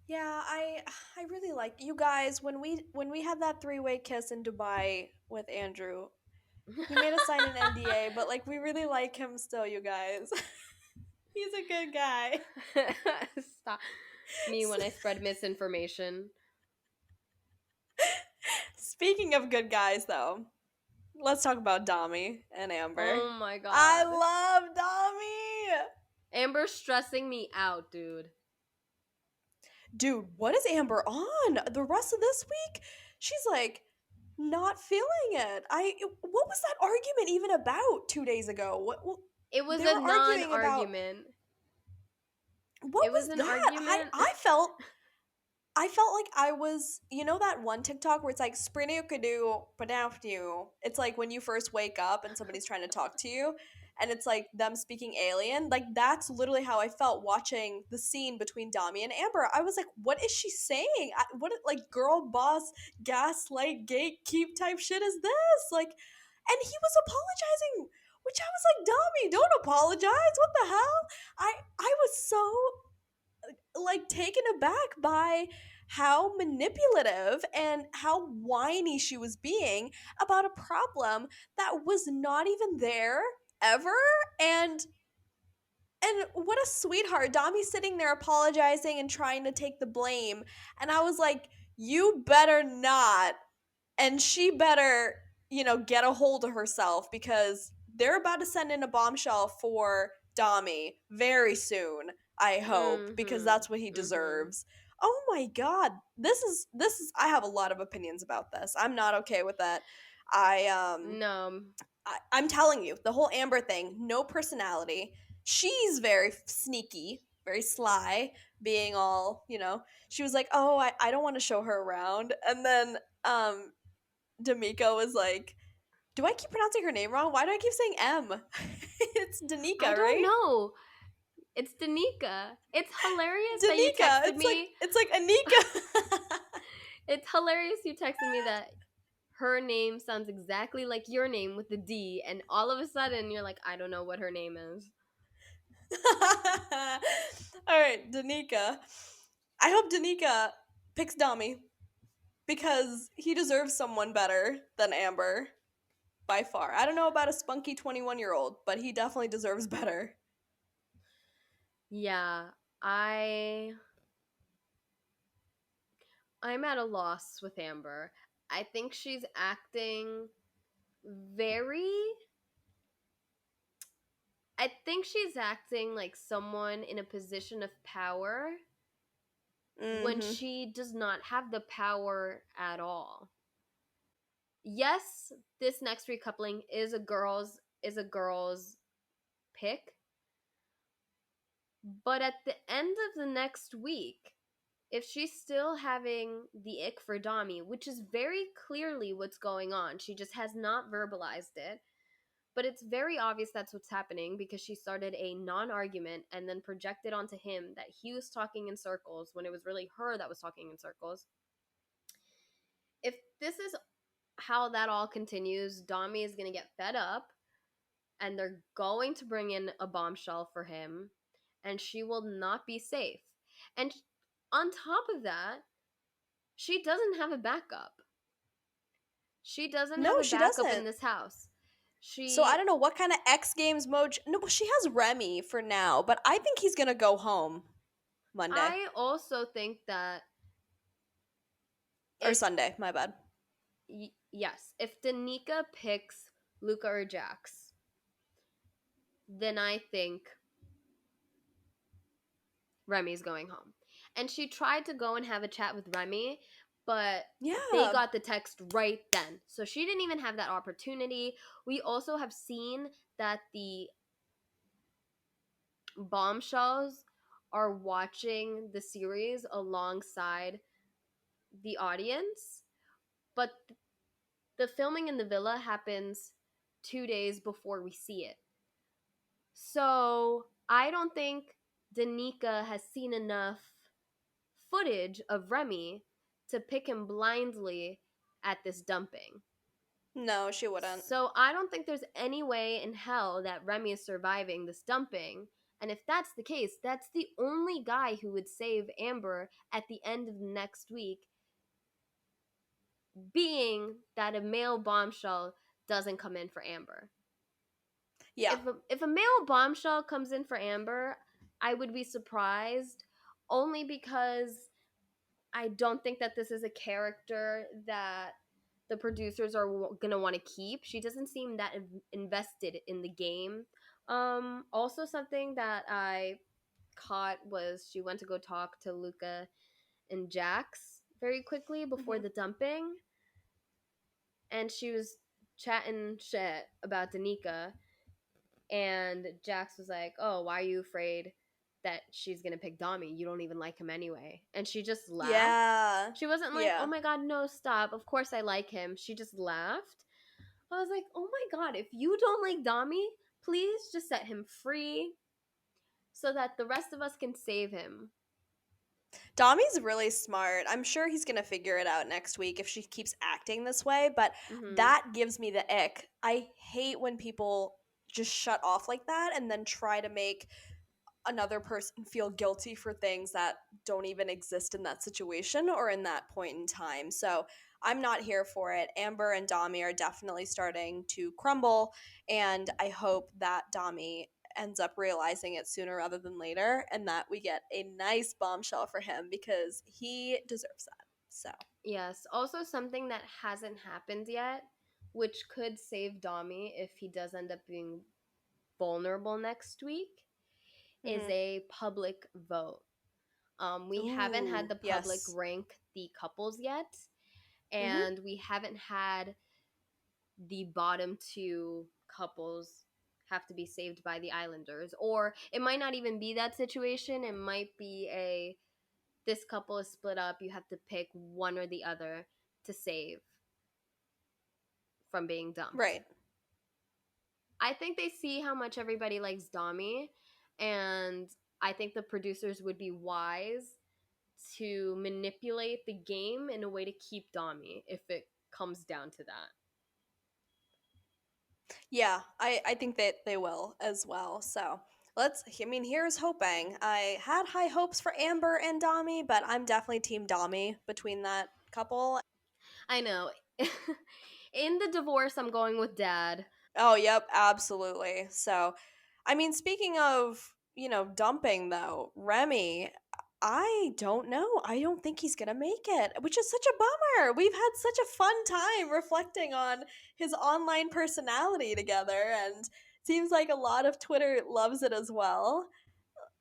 [SPEAKER 1] Yeah, I really like you guys when we had that three-way kiss in Dubai with Andrew. He made us sign an NDA, but like we really like him still, you guys. He's a good guy.
[SPEAKER 2] Stop me when I spread misinformation.
[SPEAKER 1] Speaking of good guys, though, let's talk about Dami and Amber.
[SPEAKER 2] Oh my
[SPEAKER 1] I
[SPEAKER 2] god.
[SPEAKER 1] love Dami!
[SPEAKER 2] Amber's stressing me out, dude.
[SPEAKER 1] Dude, what is Amber on? The rest of this week, she's like not feeling it. What was that argument even about 2 days ago? What
[SPEAKER 2] It was
[SPEAKER 1] they
[SPEAKER 2] a
[SPEAKER 1] were
[SPEAKER 2] non
[SPEAKER 1] arguing about?
[SPEAKER 2] argument.
[SPEAKER 1] What
[SPEAKER 2] It was
[SPEAKER 1] was
[SPEAKER 2] an
[SPEAKER 1] that?
[SPEAKER 2] argument.
[SPEAKER 1] I felt like I was, you know, that one TikTok where it's like Sprinukadu Padafnu. It's like when you first wake up and somebody's trying to talk to you and it's like them speaking alien. Like that's literally how I felt watching the scene between Dami and Amber. I was like, what is she saying? What like girl boss gaslight gatekeep type shit is this? Like, and he was apologizing, which I was like, Dami, don't apologize. What the hell? I was so like taken aback by how manipulative and how whiny she was being about a problem that was not even there ever. And what a sweetheart. Dami's sitting there apologizing and trying to take the blame, and I was like, you better not. And she better, get a hold of herself because they're about to send in a bombshell for Dami very soon, I hope, because
[SPEAKER 2] Mm-hmm.
[SPEAKER 1] that's what he
[SPEAKER 2] Mm-hmm.
[SPEAKER 1] deserves. Oh my god. This is I have a lot of opinions about this. I'm not okay with that. I
[SPEAKER 2] No.
[SPEAKER 1] I'm telling you, the whole Amber thing, no personality. She's very sneaky, very sly, being all, she was like, oh, I don't want to show her around. And then D'Amico was like, do I keep pronouncing her name wrong? Why do I keep saying M? It's
[SPEAKER 2] I
[SPEAKER 1] Danica,
[SPEAKER 2] don't
[SPEAKER 1] right?
[SPEAKER 2] know. It's Danica. It's hilarious that you
[SPEAKER 1] Danica.
[SPEAKER 2] texted
[SPEAKER 1] It's like
[SPEAKER 2] me.
[SPEAKER 1] it's like Anika.
[SPEAKER 2] It's hilarious you texted me that her name sounds exactly like your name with the D, and all of a sudden you're like, I don't know what her name is.
[SPEAKER 1] All right, Danica. I hope Danica picks Dami because he deserves someone better than Amber. by far. I don't know about a spunky 21-year-old, but he definitely deserves better.
[SPEAKER 2] Yeah, I'm at a loss with Amber. I think she's acting very I think she's acting like someone in a position of power when
[SPEAKER 1] Mm-hmm.
[SPEAKER 2] she does not have the power at all. Yes, this next recoupling is a girl's pick, but at the end of the next week, if she's still having the ick for Dami, which is very clearly what's going on, she just has not verbalized it, but it's very obvious that's what's happening because she started a non argument and then projected onto him that he was talking in circles when it was really her that was talking in circles. If this is how that all continues, Dami is going to get fed up and they're going to bring in a bombshell for him and she will not be safe. And on top of that, she doesn't have a backup. She doesn't have
[SPEAKER 1] No,
[SPEAKER 2] a
[SPEAKER 1] she
[SPEAKER 2] backup in
[SPEAKER 1] doesn't.
[SPEAKER 2] this house.
[SPEAKER 1] So I
[SPEAKER 2] She
[SPEAKER 1] don't know what kind of X Games mode. No, well, she has Remy for now, but I think he's gonna go home Monday
[SPEAKER 2] I also think that
[SPEAKER 1] or
[SPEAKER 2] if
[SPEAKER 1] Sunday. My bad.
[SPEAKER 2] yes, if Danica picks Luca or Jax, then I think Remy's going home. And she tried to go and have a chat with Remy, but they
[SPEAKER 1] Yeah.
[SPEAKER 2] got the text right then. So she didn't even have that opportunity. We also have seen that the bombshells are watching the series alongside the audience, but the filming in the villa happens 2 days before we see it. So I don't think Danica has seen enough footage of Remy to pick him blindly at this dumping.
[SPEAKER 1] No, she wouldn't.
[SPEAKER 2] So I don't think there's any way in hell that Remy is surviving this dumping. And if that's the case, that's the only guy who would save Amber at the end of next week, being that a male bombshell doesn't come in for Amber.
[SPEAKER 1] Yeah.
[SPEAKER 2] If a male bombshell comes in for Amber, I would be surprised only because I don't think that this is a character that the producers are gonna want to keep. She doesn't seem that invested in the game. Also, something that I caught was she went to go talk to Luca and Jax very quickly before
[SPEAKER 1] Hmm.
[SPEAKER 2] the dumping, and she was chatting shit about Danica, and Jax was like, "Oh, why are you afraid that she's gonna pick Dami? You don't even like him anyway." And she just laughed.
[SPEAKER 1] Yeah.
[SPEAKER 2] She wasn't like, "Oh
[SPEAKER 1] Yeah.
[SPEAKER 2] my god, no, stop. Of course I like him." She just laughed. I was like, "Oh my god, if you don't like Dami, please just set him free so that the rest of us can save him."
[SPEAKER 1] Dami's really smart. I'm sure he's gonna figure it out next week if she keeps acting this way, but
[SPEAKER 2] Mhm.
[SPEAKER 1] that gives me the ick. I hate when people just shut off like that and then try to make another person feel guilty for things that don't even exist in that situation or in that point in time. So I'm not here for it. Amber and Dami are definitely starting to crumble, and I hope that Dami ends up realizing it sooner rather than later and that we get a nice bombshell for him because he deserves that. So,
[SPEAKER 2] Yes, also something that hasn't happened yet, which could save Dami if he does end up being vulnerable next week, is
[SPEAKER 1] mhm.
[SPEAKER 2] a public vote. We haven't had
[SPEAKER 1] Ooh,
[SPEAKER 2] the public
[SPEAKER 1] yes.
[SPEAKER 2] rank the couples yet,
[SPEAKER 1] Mhm.
[SPEAKER 2] and we haven't had the bottom two couples have to be saved by the Islanders. Or it might not even be that situation. It might be a this couple is split up, you have to pick one or the other to save from being dumped.
[SPEAKER 1] Right.
[SPEAKER 2] I think they see how much everybody likes Dami, and I think the producers would be wise to manipulate the game in a way to keep Dami if it comes down to that.
[SPEAKER 1] Yeah, I think that they will as well. So I mean, here's hoping. I had high hopes for Amber and Dami, but I'm definitely team Dami between that couple.
[SPEAKER 2] I know. In the divorce, I'm going with dad.
[SPEAKER 1] Oh, yep, absolutely. So, I mean, speaking of, dumping though, Remy, I don't know. I don't think he's gonna make it, which is such a bummer. We've had such a fun time reflecting on his online personality together, and seems like a lot of Twitter loves it as well.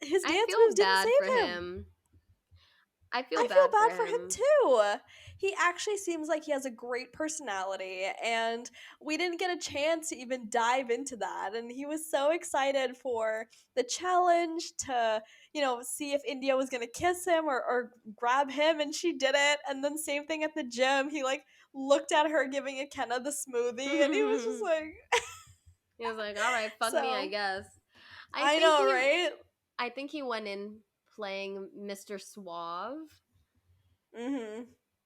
[SPEAKER 1] His
[SPEAKER 2] I
[SPEAKER 1] dance
[SPEAKER 2] feel
[SPEAKER 1] moves didn't
[SPEAKER 2] bad for
[SPEAKER 1] save him.
[SPEAKER 2] him. I feel
[SPEAKER 1] I feel
[SPEAKER 2] bad for
[SPEAKER 1] bad for him
[SPEAKER 2] him.
[SPEAKER 1] too. He actually seems like he has a great personality, and we didn't get a chance to even dive into that. And he was so excited for the challenge to, see if India was going to kiss him or grab him, and she did it. And then, same thing at the gym. He, like, looked at her giving Akenna the smoothie, and he was just like,
[SPEAKER 2] He was like, "All right, fuck me, I
[SPEAKER 1] so,
[SPEAKER 2] guess." I
[SPEAKER 1] I
[SPEAKER 2] think
[SPEAKER 1] know,
[SPEAKER 2] he
[SPEAKER 1] right?
[SPEAKER 2] I think he went in playing Mr. Suave.
[SPEAKER 1] Mm hmm.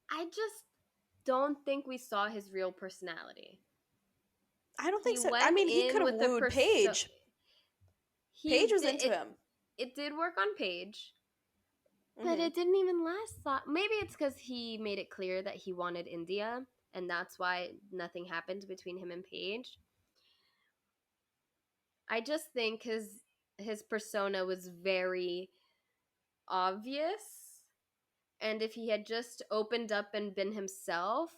[SPEAKER 2] I just don't think we saw his real personality.
[SPEAKER 1] I don't think
[SPEAKER 2] He
[SPEAKER 1] so. I
[SPEAKER 2] went
[SPEAKER 1] mean, he could
[SPEAKER 2] in
[SPEAKER 1] have
[SPEAKER 2] with the
[SPEAKER 1] wooed Paige. Paige
[SPEAKER 2] he
[SPEAKER 1] was
[SPEAKER 2] did
[SPEAKER 1] into him.
[SPEAKER 2] it did work on Paige,
[SPEAKER 1] Mm
[SPEAKER 2] but
[SPEAKER 1] hmm.
[SPEAKER 2] it didn't even last that. Maybe it's cuz he made it clear that he wanted India and that's why nothing happened between him and Paige. I just think his persona was very obvious, and if he had just opened up and been himself,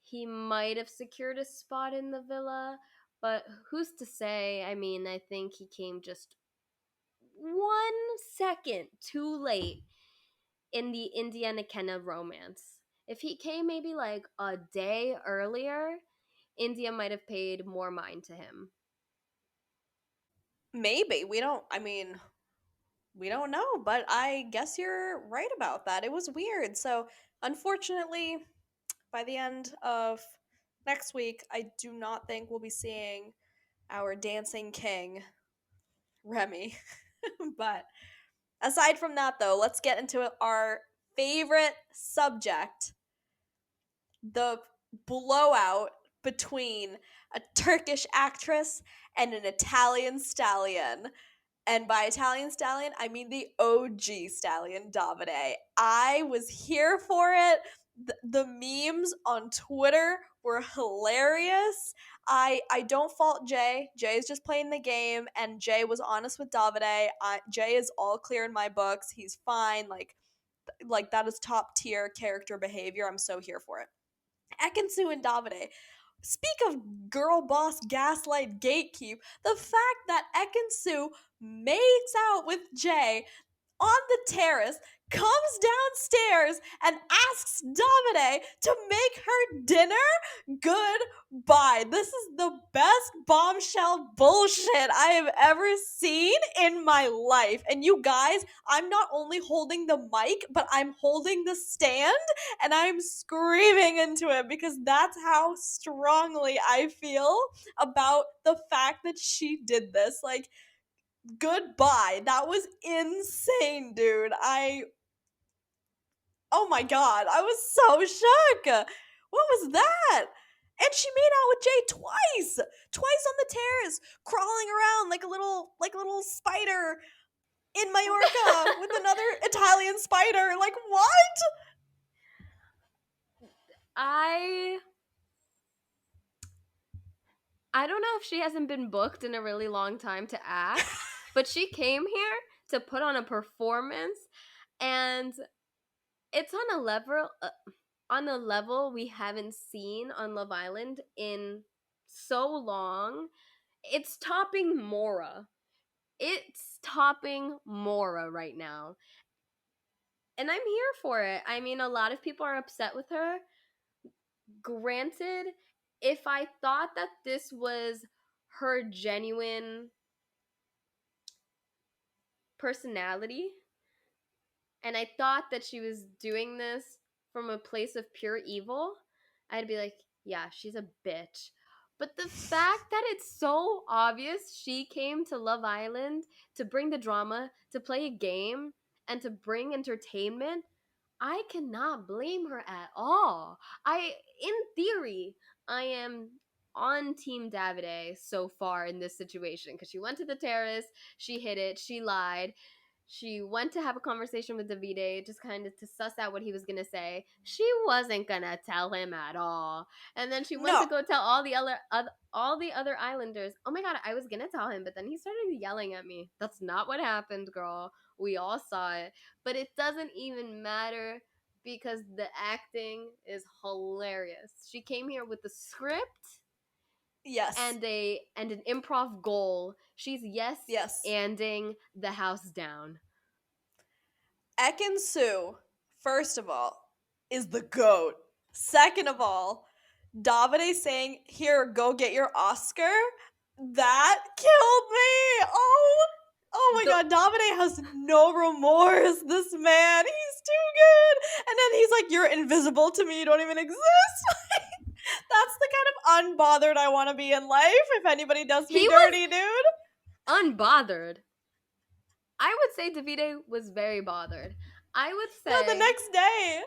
[SPEAKER 2] he might have secured a spot in the villa. But who's to say? I mean, I think he came just 1 second too late in the Indiana Kenna romance. If he came maybe like a day earlier, India might have paid more mind to him.
[SPEAKER 1] Maybe. We don't know, but I guess you're right about that. It was weird. So, unfortunately, by the end of next week, I do not think we'll be seeing our dancing king, Remy. But aside from that, though, let's get into our favorite subject, the blowout between a Turkish actress and an Italian stallion. And by Italian stallion, I mean the OG stallion, Davide. I was here for it. The memes on Twitter were hilarious. I don't fault Jay. Jay is just playing the game, and Jay was honest with Davide. Jay is all clear in my books. He's fine. Like that is top tier character behavior. I'm so here for it. Ekin-Su and Davide. Speak of girl boss gaslight gatekeep, the fact that Ekin-Su makes out with Jay on the terrace, comes downstairs, and asks Davide to make her dinner? Goodbye. This is the best bombshell bullshit I have ever seen in my life. And you guys, I'm not only holding the mic, but I'm holding the stand and I'm screaming into it because that's how strongly I feel about the fact that she did this. Like, goodbye. That was insane, dude. Oh my god, I was so shook. What was that? And she made out with Jay twice on the terrace, crawling around like a little spider in Mallorca with another Italian spider. Like, what?
[SPEAKER 2] I I don't know if she hasn't been booked in a really long time to act, but she came here to put on a performance, and it's on a level we haven't seen on Love Island in so long. It's topping Mora. It's topping Mora right now. And I'm here for it. I mean, a lot of people are upset with her. Granted, if I thought that this was her genuine personality, and I thought that she was doing this from a place of pure evil, I'd be like, yeah, she's a bitch. But the fact that it's so obvious she came to Love Island to bring the drama, to play a game, and to bring entertainment, I cannot blame her at all. In theory, I am on Team Davide so far in this situation because she went to the terrace, she hit it, she lied, She went to have a conversation with Davide, just kind of to suss out what he was gonna say. She wasn't gonna tell him at all, and then she went
[SPEAKER 1] No.
[SPEAKER 2] to go tell all the other Islanders. Oh my god, I was gonna tell him, but then he started yelling at me. That's not what happened, girl. We all saw it, but it doesn't even matter because the acting is hilarious. She came here with the script
[SPEAKER 1] Yes.
[SPEAKER 2] and an improv goal. She's
[SPEAKER 1] Yes.
[SPEAKER 2] anding the house down.
[SPEAKER 1] Ekin-Su, first of all, is the GOAT. Second of all, Davide saying, "Here, go get your Oscar," that killed me. Oh my
[SPEAKER 2] The
[SPEAKER 1] god, Davide has no remorse. This man, he's too good. And then he's like, "You're invisible to me. You don't even exist." That's the kind of unbothered I want to be in life. If anybody does me
[SPEAKER 2] he
[SPEAKER 1] dirty, dude.
[SPEAKER 2] unbothered. I would say Davide was very bothered. I would
[SPEAKER 1] No, the
[SPEAKER 2] say
[SPEAKER 1] next day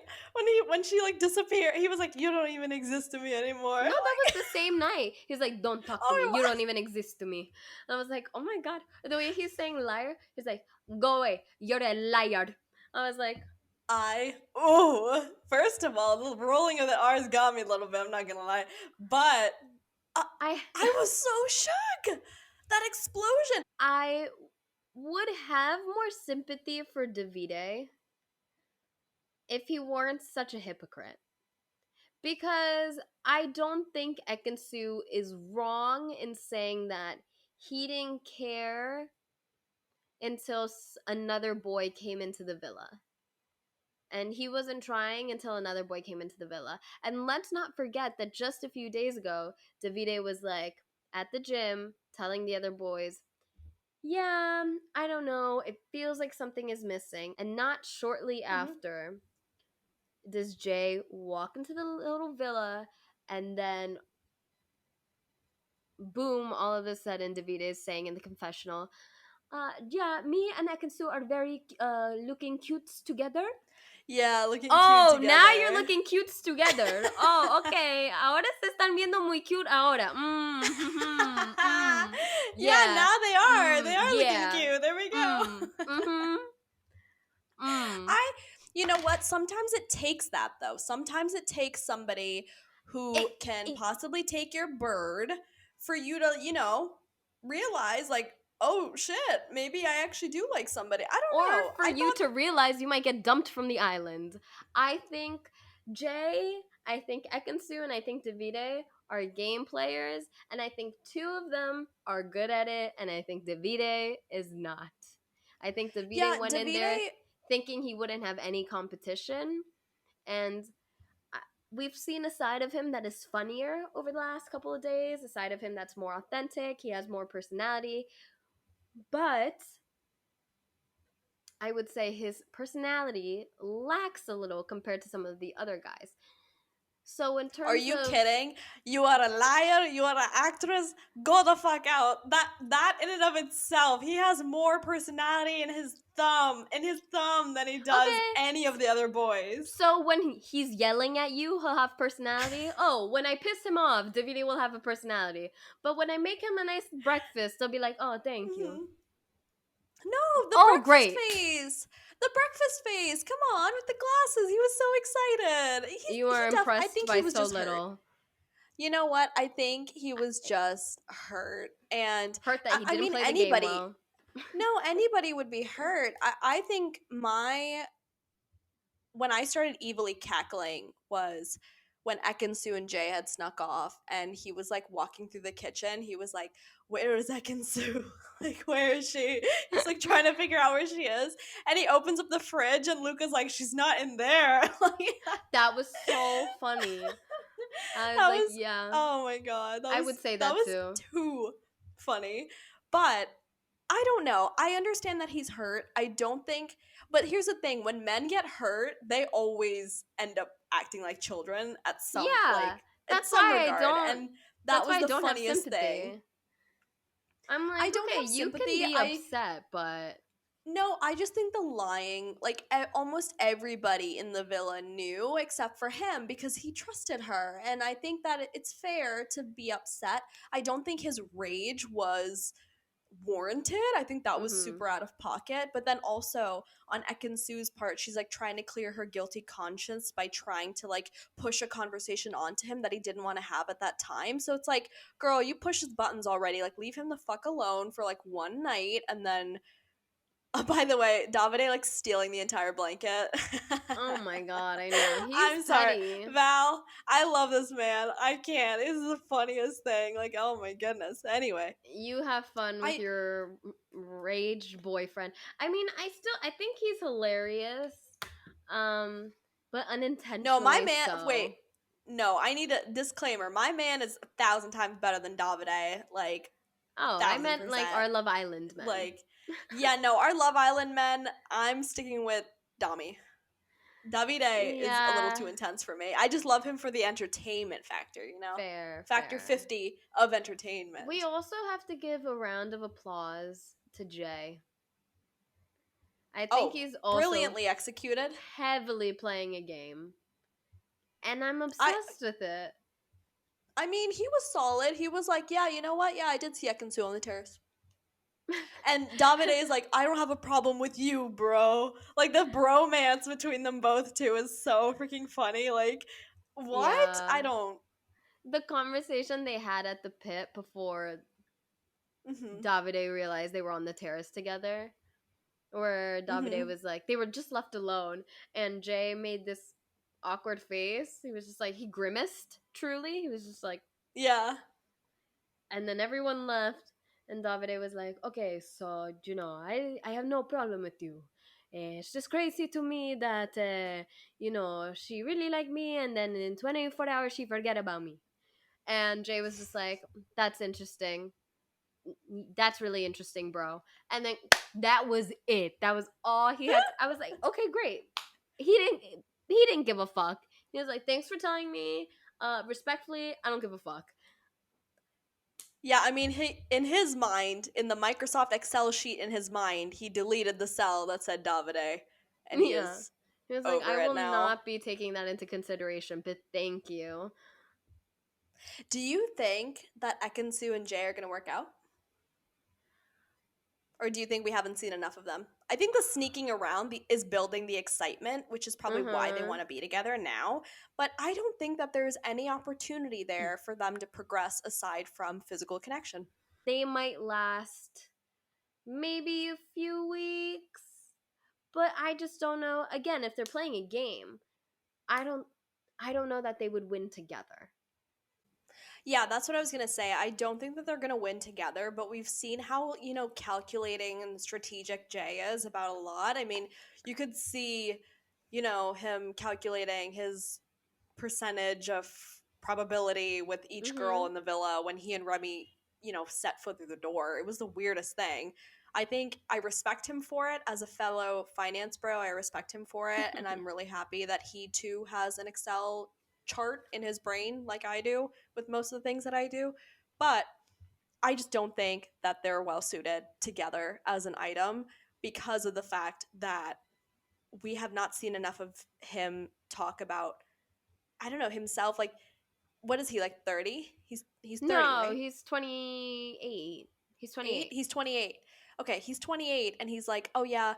[SPEAKER 1] when she like disappeared, he was like, "You don't even exist to me anymore."
[SPEAKER 2] no, that was
[SPEAKER 1] Like,
[SPEAKER 2] the same night. He's like, "Don't talk to me.
[SPEAKER 1] oh,
[SPEAKER 2] You don't even exist to me." And I was like, "Oh my god!" The way he's saying liar, he's like, "Go away. You're a liar." I was like,
[SPEAKER 1] first of all, the rolling of the R's got me a little bit. I'm not gonna lie, but I,
[SPEAKER 2] I
[SPEAKER 1] I was so shook. That explosion.
[SPEAKER 2] I would have more sympathy for Davide if he weren't such a hypocrite. Because I don't think Ekin-Su is wrong in saying that he didn't care until another boy came into the villa. And he wasn't trying until another boy came into the villa. And let's not forget that just a few days ago, Davide was like at the gym telling the other boys, "Yeah, I don't know. It feels like something is missing." And not shortly
[SPEAKER 1] Mhm.
[SPEAKER 2] after does Jay walk into the little villa, and then boom, all of a sudden Davide is saying in the confessional, "Yeah, me and Ekin-Su are very looking cute together."
[SPEAKER 1] Yeah, looking cute
[SPEAKER 2] Oh, now you're
[SPEAKER 1] together.
[SPEAKER 2] looking cute together. Oh, okay. Ahora se están viendo muy cute ahora.
[SPEAKER 1] Yeah,
[SPEAKER 2] Yeah.
[SPEAKER 1] now they are. They are looking
[SPEAKER 2] Yeah.
[SPEAKER 1] cute. There we go.
[SPEAKER 2] Mm-hmm. Mm.
[SPEAKER 1] I, you know what? Sometimes it takes that though. Sometimes it takes somebody
[SPEAKER 2] It,
[SPEAKER 1] who can
[SPEAKER 2] it,
[SPEAKER 1] possibly take your bird for you to, realize like, oh shit, maybe I actually do like somebody. I
[SPEAKER 2] or
[SPEAKER 1] don't know.
[SPEAKER 2] for
[SPEAKER 1] I
[SPEAKER 2] you
[SPEAKER 1] thought,
[SPEAKER 2] to realize you might get dumped from the island. I think Jay, I think Ekin-Su, and I think Davide are game players, and I think two of them are good at it, and I think Davide is not. I think
[SPEAKER 1] yeah,
[SPEAKER 2] Davide went in there
[SPEAKER 1] Davide.
[SPEAKER 2] thinking he wouldn't have any competition, and we've seen a side of him that is funnier over the last couple of days, a side of him that's more authentic, he has more personality, but I would say his personality lacks a little compared to some of the other guys. So in
[SPEAKER 1] Are
[SPEAKER 2] terms
[SPEAKER 1] you
[SPEAKER 2] of
[SPEAKER 1] kidding? You are a liar. You are an actress. Go the fuck out. That in and of itself, he has more personality in his thumb than he does
[SPEAKER 2] okay,
[SPEAKER 1] any of the other boys.
[SPEAKER 2] so when he's yelling at you, he'll have personality. Oh, when I piss him off, Davide will have a personality. But when I make him a nice breakfast, they'll be like, "Oh, thank you."
[SPEAKER 1] Hmm. No, the
[SPEAKER 2] Oh,
[SPEAKER 1] breakfast
[SPEAKER 2] great.
[SPEAKER 1] face. The breakfast face. Come on, with the glasses. He was so excited.
[SPEAKER 2] You
[SPEAKER 1] He
[SPEAKER 2] are
[SPEAKER 1] I
[SPEAKER 2] impressed
[SPEAKER 1] think he
[SPEAKER 2] by
[SPEAKER 1] was
[SPEAKER 2] so
[SPEAKER 1] just hurt.
[SPEAKER 2] little.
[SPEAKER 1] You know what? I think he was just hurt. And
[SPEAKER 2] Hurt that he
[SPEAKER 1] I
[SPEAKER 2] didn't
[SPEAKER 1] mean
[SPEAKER 2] play the game
[SPEAKER 1] anybody.
[SPEAKER 2] well.
[SPEAKER 1] No, anybody would be hurt. I think when I started evilly cackling was when Ekin-Su and Jay had snuck off and he was like walking through the kitchen. He was like, "Where is Ekin-Su? Like, where is she?" He's like trying to figure out where she is. And he opens up the fridge and Luca's like, "She's not in there." Like,
[SPEAKER 2] That was so funny. I was
[SPEAKER 1] that
[SPEAKER 2] like,
[SPEAKER 1] was,
[SPEAKER 2] yeah,
[SPEAKER 1] oh my god.
[SPEAKER 2] I would say
[SPEAKER 1] That
[SPEAKER 2] that
[SPEAKER 1] was
[SPEAKER 2] too.
[SPEAKER 1] too funny. But I don't know. I understand that he's hurt. I don't think, but here's the thing, when men get hurt, they always end up acting like children
[SPEAKER 2] Yeah,
[SPEAKER 1] at some regard. And that
[SPEAKER 2] that's why
[SPEAKER 1] was
[SPEAKER 2] I
[SPEAKER 1] the
[SPEAKER 2] don't have
[SPEAKER 1] funniest thing.
[SPEAKER 2] sympathy. I'm
[SPEAKER 1] I
[SPEAKER 2] like,
[SPEAKER 1] don't
[SPEAKER 2] okay,
[SPEAKER 1] have
[SPEAKER 2] you can
[SPEAKER 1] sympathy.
[SPEAKER 2] be
[SPEAKER 1] I
[SPEAKER 2] upset, but
[SPEAKER 1] No, I just think the lying, like almost everybody in the villa knew except for him because he trusted her. And I think that it's fair to be upset. I don't think his rage was warranted. I think that was
[SPEAKER 2] Mm-hmm.
[SPEAKER 1] super out of pocket. But then also on Ekin-Su's part, she's like trying to clear her guilty conscience by trying to like push a conversation onto him that he didn't want to have at that time. So it's like, girl, you push his buttons already. Like, leave him the fuck alone for like one night, and then by the way, Davide like stealing the entire blanket.
[SPEAKER 2] Oh my god, I know. He's
[SPEAKER 1] I'm sorry,
[SPEAKER 2] petty.
[SPEAKER 1] Val. I love this man. I can't. This is the funniest thing. Like, oh my goodness. Anyway,
[SPEAKER 2] You have fun with
[SPEAKER 1] I
[SPEAKER 2] your rage boyfriend. I mean, I think he's hilarious. Um, but
[SPEAKER 1] no, my
[SPEAKER 2] unintentionally
[SPEAKER 1] man. Wait,
[SPEAKER 2] so.
[SPEAKER 1] no, I need a disclaimer. My man is 1,000 times better than Davide. Like,
[SPEAKER 2] Oh, I
[SPEAKER 1] thousand
[SPEAKER 2] meant like
[SPEAKER 1] percent.
[SPEAKER 2] our Love Island men.
[SPEAKER 1] Like, yeah, no, our Love Island men. I'm sticking with Dami. Davide is a little
[SPEAKER 2] Yeah,
[SPEAKER 1] too intense for me. I just love him for the entertainment factor, you know?
[SPEAKER 2] fair,
[SPEAKER 1] Factor
[SPEAKER 2] fair.
[SPEAKER 1] 50 of entertainment.
[SPEAKER 2] We also have to give a round of applause to Jay. I think
[SPEAKER 1] Oh,
[SPEAKER 2] he's also
[SPEAKER 1] brilliantly executed.
[SPEAKER 2] heavily playing a game, and I'm
[SPEAKER 1] I
[SPEAKER 2] obsessed with it.
[SPEAKER 1] I mean, he was solid. He was like, yeah, you know what? Yeah, I did see Ekin-Su on the terrace. And Davide is like, I don't have a problem with you, bro. Like, the bromance between them both, too, is so freaking funny. Like, what?
[SPEAKER 2] Yeah.
[SPEAKER 1] I don't.
[SPEAKER 2] The conversation they had at the pit before
[SPEAKER 1] Mm-hmm.
[SPEAKER 2] Davide realized they were on the terrace together, where Davide
[SPEAKER 1] Mm-hmm.
[SPEAKER 2] was like, they were just left alone, and Jay made this awkward face. He was just like, he grimaced, truly. He was just like,
[SPEAKER 1] Yeah.
[SPEAKER 2] and then everyone left, and Davide was like, okay, so, I have no problem with you. It's just crazy to me that, she really liked me, and then in 24 hours she forget about me. And Jay was just like, that's interesting. That's really interesting, bro. And then that was it. That was all he had. I was like, okay, great. He didn't give a fuck. He was like, thanks for telling me. Respectfully, I don't give a fuck.
[SPEAKER 1] Yeah, I mean, in his mind, in the Microsoft Excel sheet in his mind, he deleted the cell that said Davide, and he
[SPEAKER 2] Yeah.
[SPEAKER 1] is
[SPEAKER 2] He was like, I
[SPEAKER 1] over it
[SPEAKER 2] will
[SPEAKER 1] now.
[SPEAKER 2] not be taking that into consideration, but thank you.
[SPEAKER 1] Do you think that Ekin-Su and Jay are going to work out? Or do you think we haven't seen enough of them? I think the sneaking around is building the excitement, which is probably why they
[SPEAKER 2] Uh-huh.
[SPEAKER 1] want to be together now. But I don't think that there's any opportunity there for them to progress aside from physical connection.
[SPEAKER 2] They might last maybe a few weeks, but I just don't know. Again, if they're playing a game, I don't I don't know that they would win together.
[SPEAKER 1] Yeah, that's what I was going to say. I don't think that they're going to win together, but we've seen how, calculating and strategic Jay is about a lot. I mean, you could see, him calculating his percentage of probability with each girl
[SPEAKER 2] Mhm.
[SPEAKER 1] in the villa when he and Remy, set foot through the door. It was the weirdest thing. I think I respect him for it as a fellow finance bro. I respect him for it, and I'm really happy that he too has an Excel chart in his brain like I do with most of the things that I do. But I just don't think that they're well suited together as an item because of the fact that we have not seen enough of him talk about, I don't know, himself. Like, what is he, like 30? He's 30,
[SPEAKER 2] No,
[SPEAKER 1] right?
[SPEAKER 2] he's 28. He's
[SPEAKER 1] 8?
[SPEAKER 2] 28.
[SPEAKER 1] He's 28. Okay, he's 28 and he's like, "Oh yeah,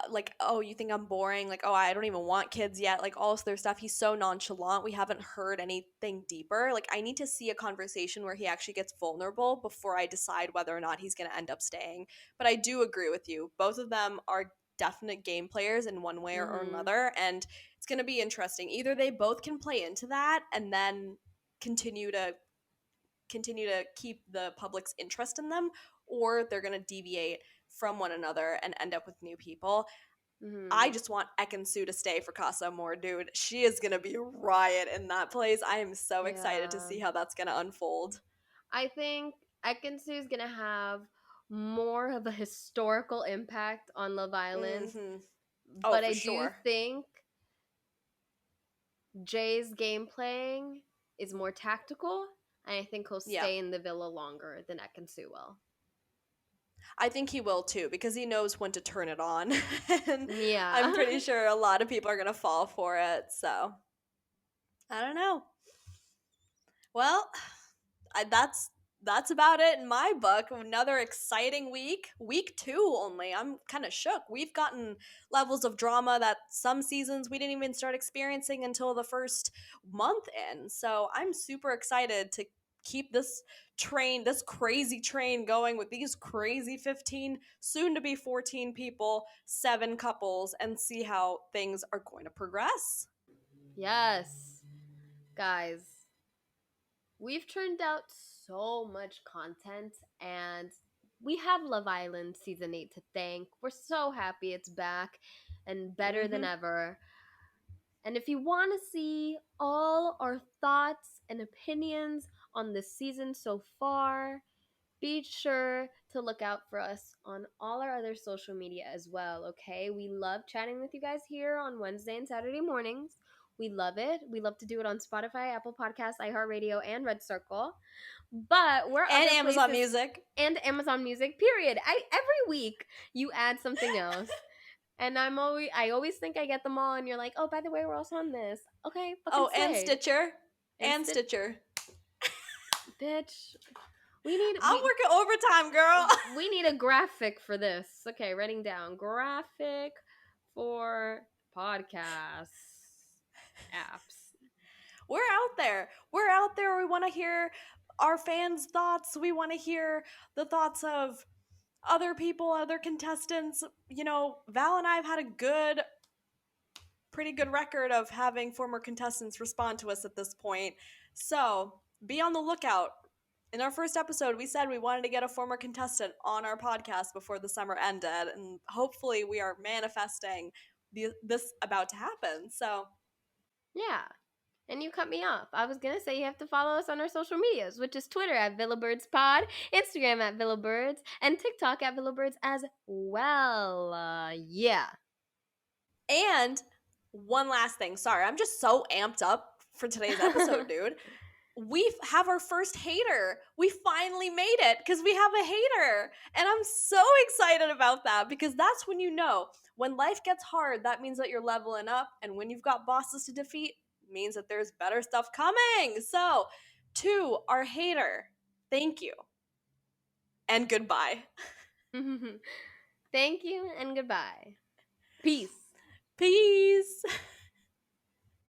[SPEAKER 1] like, oh, you think I'm boring? Like, oh, I don't even want kids yet." Like, all this other stuff. He's so nonchalant. We haven't heard anything deeper. Like, I need to see a conversation where he actually gets vulnerable before I decide whether or not he's going to end up staying. But I do agree with you. Both of them are definite game players in one way or
[SPEAKER 2] Mhm.
[SPEAKER 1] another, and it's going to be interesting. Either they both can play into that and then continue to keep the public's interest in them, or they're going to deviate from one another and end up with new people. I
[SPEAKER 2] Mhm.
[SPEAKER 1] just want Ekin-Su to stay for Casa Amor, dude. She is gonna be a riot in that place. I am so excited to
[SPEAKER 2] Yeah.
[SPEAKER 1] see how that's gonna unfold.
[SPEAKER 2] I think Ekin-Su is going to have more of a historical impact on Love Island,
[SPEAKER 1] Mm-hmm. Oh,
[SPEAKER 2] but
[SPEAKER 1] for
[SPEAKER 2] I do
[SPEAKER 1] sure.
[SPEAKER 2] think Jay's game playing is more tactical, and I think he'll
[SPEAKER 1] Yeah.
[SPEAKER 2] stay in the villa longer than Ekin-Su will.
[SPEAKER 1] I think he will too, because he knows when to turn it on. And I'm
[SPEAKER 2] Yeah.
[SPEAKER 1] pretty sure a lot of people are gonna fall for it, so I don't know. Well, that's that's about it in my book. Another exciting week. Week 2 only. I'm kind of shook. We've gotten levels of drama that some seasons we didn't even start experiencing until the first month in. So I'm super excited to keep this train, this crazy train going with these crazy 15, soon to be 14 people, 7 couples, and see how things are going to progress.
[SPEAKER 2] Yes, guys, we've turned out so much content, and we have Love Island season 8 to thank. We're so happy it's back and better than
[SPEAKER 1] Mm-hmm.
[SPEAKER 2] ever. And if you want to see all our thoughts and opinions on this season so far, be sure to look out for us on all our other social media as well, okay? We love chatting with you guys here on Wednesday and Saturday mornings. We love it. We love to do it on Spotify, Apple Podcasts, iHeartRadio, and Red Circle. But we're
[SPEAKER 1] And
[SPEAKER 2] other
[SPEAKER 1] Amazon
[SPEAKER 2] places
[SPEAKER 1] Music.
[SPEAKER 2] and Amazon Music, period. Every week you add something else. And I always think I get them all, and you're like, oh, by the way, we're also on this. Okay, fucking
[SPEAKER 1] Oh, and
[SPEAKER 2] slay.
[SPEAKER 1] Stitcher.
[SPEAKER 2] And
[SPEAKER 1] And Stitcher.
[SPEAKER 2] bitch, we need
[SPEAKER 1] I'm working overtime, girl.
[SPEAKER 2] we need a graphic for this. Okay, writing down graphic for podcasts apps.
[SPEAKER 1] We're out there. We're out there. We want to hear our fans' thoughts. We want to hear the thoughts of other people, other contestants. You know, Val and I have had a pretty good record of having former contestants respond to us at this point. So be on the lookout. In our first episode, we said we wanted to get a former contestant on our podcast before the summer ended, and hopefully, we are manifesting this about to happen. So,
[SPEAKER 2] Yeah. And you cut me off. I was gonna say you have to follow us on our social medias, which is Twitter at VillaBirdsPod, Instagram at VillaBirds, and TikTok at VillaBirds as well. Yeah.
[SPEAKER 1] and one last thing. Sorry, I'm just so amped up for today's episode, dude. We have our first hater. We finally made it because we have a hater. And I'm so excited about that because that's when you know when life gets hard, that means that you're leveling up. And when you've got bosses to defeat, means that there's better stuff coming. So, to our hater, thank you and goodbye.
[SPEAKER 2] Thank you and goodbye. Peace.
[SPEAKER 1] Peace.